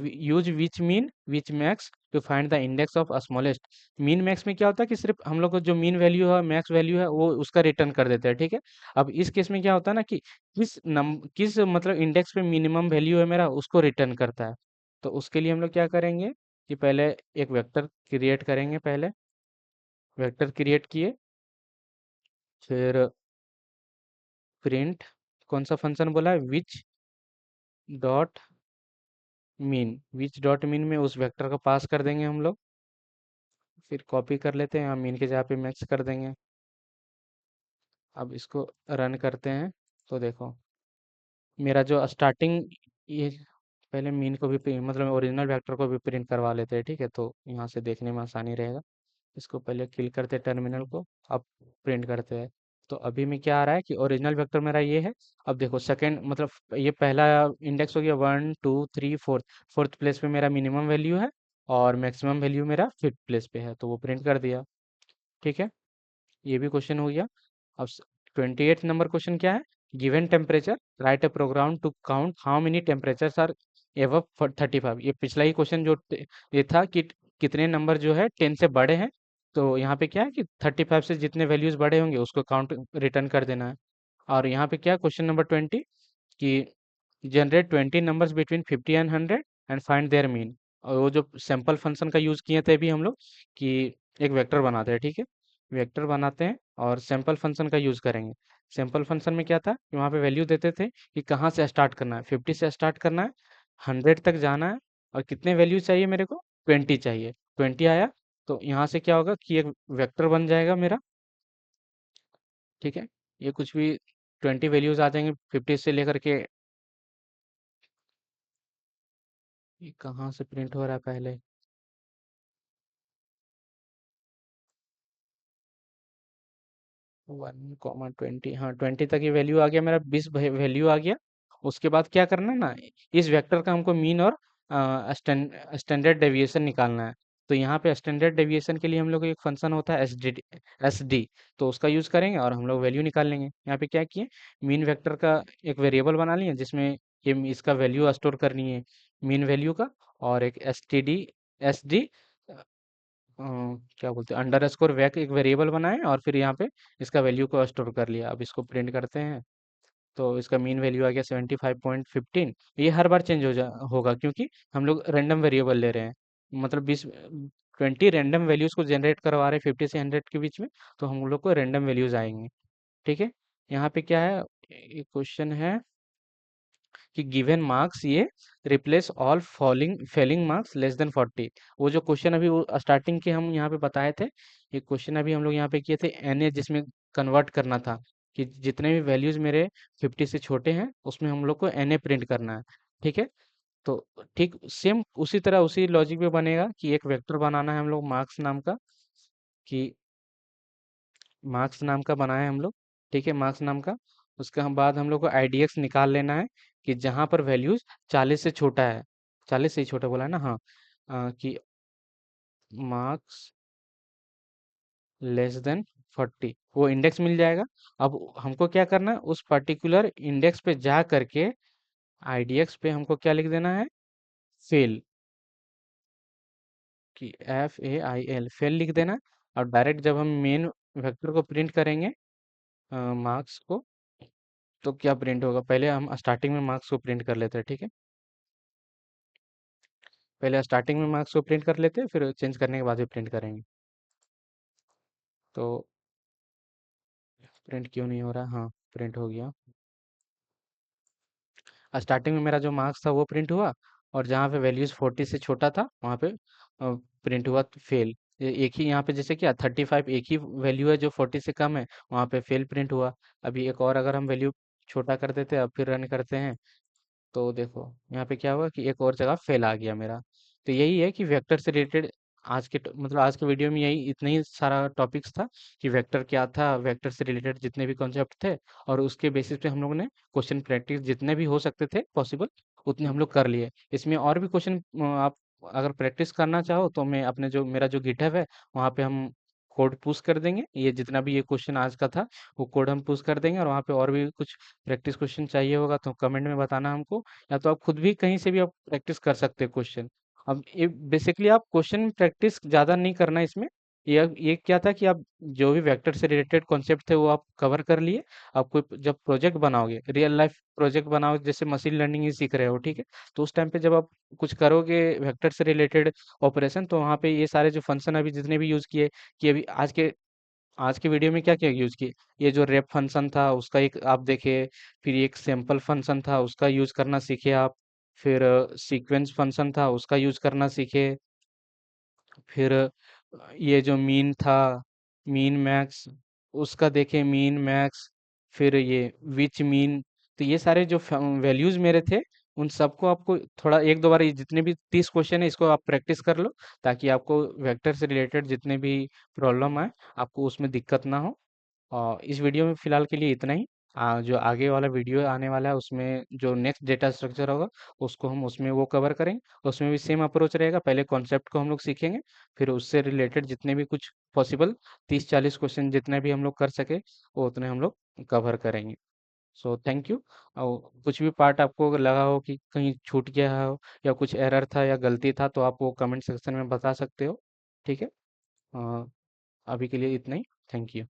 use which min which max to find the index of smallest. Min max में क्या होता है कि सिर्फ हम लोग को जो मीन वैल्यू है मैक्स वैल्यू है वो उसका रिटर्न कर देते हैं, ठीक है। अब इस केस में क्या होता है ना कि किस मतलब इंडेक्स पे मिनिमम वैल्यू है मेरा उसको रिटर्न करता है। तो उसके लिए हम लोग क्या करेंगे कि पहले एक वेक्टर क्रिएट करेंगे। पहले वेक्टर क्रिएट किए, फिर प्रिंट कौन सा फंक्शन बोला है, विच डॉट मीन। विच डॉट मीन में उस वेक्टर को पास कर देंगे हम लोग। फिर कॉपी कर लेते हैं, यहाँ मीन के जगह पे मैक्स कर देंगे। अब इसको रन करते हैं, तो देखो मेरा जो स्टार्टिंग ये, पहले मीन को भी मतलब ओरिजिनल वेक्टर को भी प्रिंट करवा लेते हैं, ठीक है, तो यहाँ से देखने में आसानी रहेगा। इसको पहले किल करते हैं टर्मिनल को, अब प्रिंट करते हैं। तो अभी में क्या आ रहा है कि ओरिजिनल वेक्टर मेरा ये है। अब देखो सेकंड मतलब ये पहला इंडेक्स हो गया 1 2 3 4। फोर्थ प्लेस पे मेरा मिनिमम वैल्यू है और मैक्सिमम वैल्यू मेरा फिफ्थ प्लेस पे है, तो वो प्रिंट कर दिया। ठीक है, ये भी क्वेश्चन हो गया। अब 28th नंबर क्वेश्चन क्या है, given temperature write a program to count how many temperatures are above 35। ये पिछला ही क्वेश्चन जो ये था कि कितने नंबर जो है 10 से बड़े हैं। तो यहाँ पे क्या है कि 35 से जितने वैल्यूज बड़े होंगे उसको काउंट रिटर्न कर देना है। और यहाँ पे क्या क्वेश्चन नंबर 20 कि generate 20 numbers between 50 and 100 and find there mean. और वो जो सैंपल फंक्शन का यूज किए थे अभी हम लोग कि एक वेक्टर बनाते हैं, ठीक है, वेक्टर बनाते हैं और सैंपल फंक्शन का यूज करेंगे। सैंपल फंक्शन में क्या था कि वहाँ पे वैल्यू देते थे कि कहाँ से स्टार्ट करना है, 50 से स्टार्ट करना है, 100 तक जाना है, और कितने वैल्यू चाहिए मेरे को, 20 चाहिए। 20 आया तो यहाँ से क्या होगा कि एक वेक्टर बन जाएगा मेरा। ठीक है, ये कुछ भी 20 वैल्यूज आ जाएंगे 50 से लेकर के। ये कहाँ से प्रिंट हो रहा है पहले, 1 20, हाँ 20 तक ये वैल्यू आ गया मेरा, 20 वैल्यू आ गया। उसके बाद क्या करना है ना, इस वेक्टर का हमको मीन और स्टैंडर्ड डेविएशन निकालना है। तो यहाँ पे स्टैंडर्ड डेविएशन के लिए हम लोग को एक फंक्शन होता है एस डी। तो उसका यूज करेंगे और हम लोग वैल्यू निकाल लेंगे। यहाँ पे क्या किए, मीन वेक्टर का एक वेरिएबल बना लिए जिसमें ये इसका वैल्यू स्टोर करनी है, मीन वैल्यू का। और एक एस डी क्या बोलते हैं अंडर स्कोर वैक एक वेरिएबल बनाए, और फिर यहाँ पे इसका वैल्यू को स्टोर कर लिया। अब इसको प्रिंट करते हैं, तो इसका मीन वैल्यू आ गया 75.15। ये हर बार चेंज होगा क्योंकि हम लोग रैंडम वेरिएबल ले रहे हैं, मतलब 20 रैंडम वैल्यूज को जनरेट करवा रहे हैं 50 से 100 के बीच में। तो हम लोग को रैंडम वैल्यूज आएंगे। ठीक है, यहाँ पे क्या है, एक क्वेश्चन है कि गिवन मार्क्स ये replace all falling failing marks less than 40। वो जो क्वेश्चन अभी वो स्टार्टिंग के हम यहाँ पे बताए थे, ये क्वेश्चन अभी हम लोग यहाँ पे किए थे एनए, जिसमें कन्वर्ट करना था कि जितने भी वैल्यूज मेरे 50 से छोटे हैं उसमें हम लोग को एनए प्रिंट करना है। ठीक है। तो ठीक सेम उसी तरह उसी लॉजिक में बनेगा कि एक वेक्टर बनाना है हम लोग मार्क्स नाम का, कि मार्क्स नाम का बनाए हम लोग। ठीक है, मार्क्स नाम का। उसके हम बाद हम लोग को आईडीएक्स निकाल लेना है कि जहां पर वैल्यूज 40 से छोटा है, 40 से ही छोटा बोला है ना, हाँ। कि मार्क्स लेस देन 40 वो इंडेक्स मिल जाएगा। अब हमको क्या करना है, उस पर्टिकुलर इंडेक्स पे जा करके आईडीएक्स पे हमको क्या लिख देना है, फेल, कि FAIL फेल लिख देना है। और डायरेक्ट जब हम मेन वेक्टर को प्रिंट करेंगे मार्क्स को, तो क्या प्रिंट होगा, पहले हम स्टार्टिंग में मार्क्स को प्रिंट कर लेते हैं। ठीक है, पहले स्टार्टिंग में मार्क्स को प्रिंट कर लेते हैं, फिर चेंज करने के बाद भी प्रिंट करेंगे। तो प्रिंट क्यों नहीं हो रहा, हाँ प्रिंट हो गया। स्टार्टिंग में मेरा जो मार्क्स था वो प्रिंट हुआ, और जहाँ पे वैल्यूज 40 से छोटा था वहाँ पे प्रिंट हुआ फेल। एक ही यहाँ पे जैसे कि 35 एक ही वैल्यू है जो 40 से कम है, वहाँ पे फेल प्रिंट हुआ। अभी एक और अगर हम वैल्यू छोटा कर देते हैं, अब फिर रन करते हैं, तो देखो यहाँ पे क्या हुआ कि एक और जगह फेल आ गया मेरा। तो यही है कि वेक्टर से रिलेटेड आज के मतलब आज के वीडियो में यही इतना ही सारा टॉपिक्स था, कि वेक्टर क्या था, वेक्टर से रिलेटेड जितने भी कॉन्सेप्ट थे, और उसके बेसिस पे हम लोगों ने क्वेश्चन प्रैक्टिस जितने भी हो सकते थे पॉसिबल उतने हम लोग कर लिए। इसमें और भी क्वेश्चन आप अगर प्रैक्टिस करना चाहो तो मैं अपने जो मेरा जो गिटहब है वहाँ पे हम कोड पुश कर देंगे, ये जितना भी ये क्वेश्चन आज का था वो कोड हम पुश कर देंगे, और वहाँ पे और भी कुछ प्रैक्टिस क्वेश्चन चाहिए होगा तो कमेंट में बताना हमको, या तो आप खुद भी कहीं से भी आप प्रैक्टिस कर सकते हो क्वेश्चन। अब ये बेसिकली आप क्वेश्चन प्रैक्टिस ज़्यादा नहीं करना है इसमें। ये क्या था कि आप जो भी वेक्टर से रिलेटेड कॉन्सेप्ट थे वो आप कवर कर लिए। आप कोई जब प्रोजेक्ट बनाओगे, रियल लाइफ प्रोजेक्ट बनाओगे, जैसे मशीन लर्निंग ही सीख रहे हो, ठीक है, तो उस टाइम पे जब आप कुछ करोगे वेक्टर से रिलेटेड ऑपरेशन, तो वहाँ पे ये सारे जो फंक्शन अभी जितने भी यूज़ किए, कि अभी आज के वीडियो में क्या क्या यूज किए, ये जो रेप फंक्शन था उसका एक आप देखे, फिर एक सैंपल फंक्शन था उसका यूज करना सीखे आप, फिर सीक्वेंस फंक्शन था उसका यूज करना सीखे, फिर ये जो मीन था, मीन मैक्स, उसका देखे मीन मैक्स, फिर ये विच मीन। तो ये सारे जो वैल्यूज मेरे थे उन सबको आपको थोड़ा एक दो बार, ये जितने भी 30 क्वेश्चन है इसको आप प्रैक्टिस कर लो, ताकि आपको वेक्टर से रिलेटेड जितने भी प्रॉब्लम आए आपको उसमें दिक्कत ना हो। और इस वीडियो में फिलहाल के लिए इतना ही। जो आगे वाला वीडियो आने वाला है उसमें जो नेक्स्ट डेटा स्ट्रक्चर होगा उसको हम उसमें वो कवर करेंगे। उसमें भी सेम अप्रोच रहेगा, पहले कॉन्सेप्ट को हम लोग सीखेंगे, फिर उससे रिलेटेड जितने भी कुछ पॉसिबल 30-40 क्वेश्चन जितने भी हम लोग कर सके वो उतने हम लोग कवर करेंगे। So thank you. और कुछ भी पार्ट आपको अगर लगा हो कि कहीं छूट गया हो या कुछ एरर था या गलती था तो आप वो कमेंट सेक्शन में बता सकते हो। ठीक है। अ, अभी के लिए इतना ही। Thank you.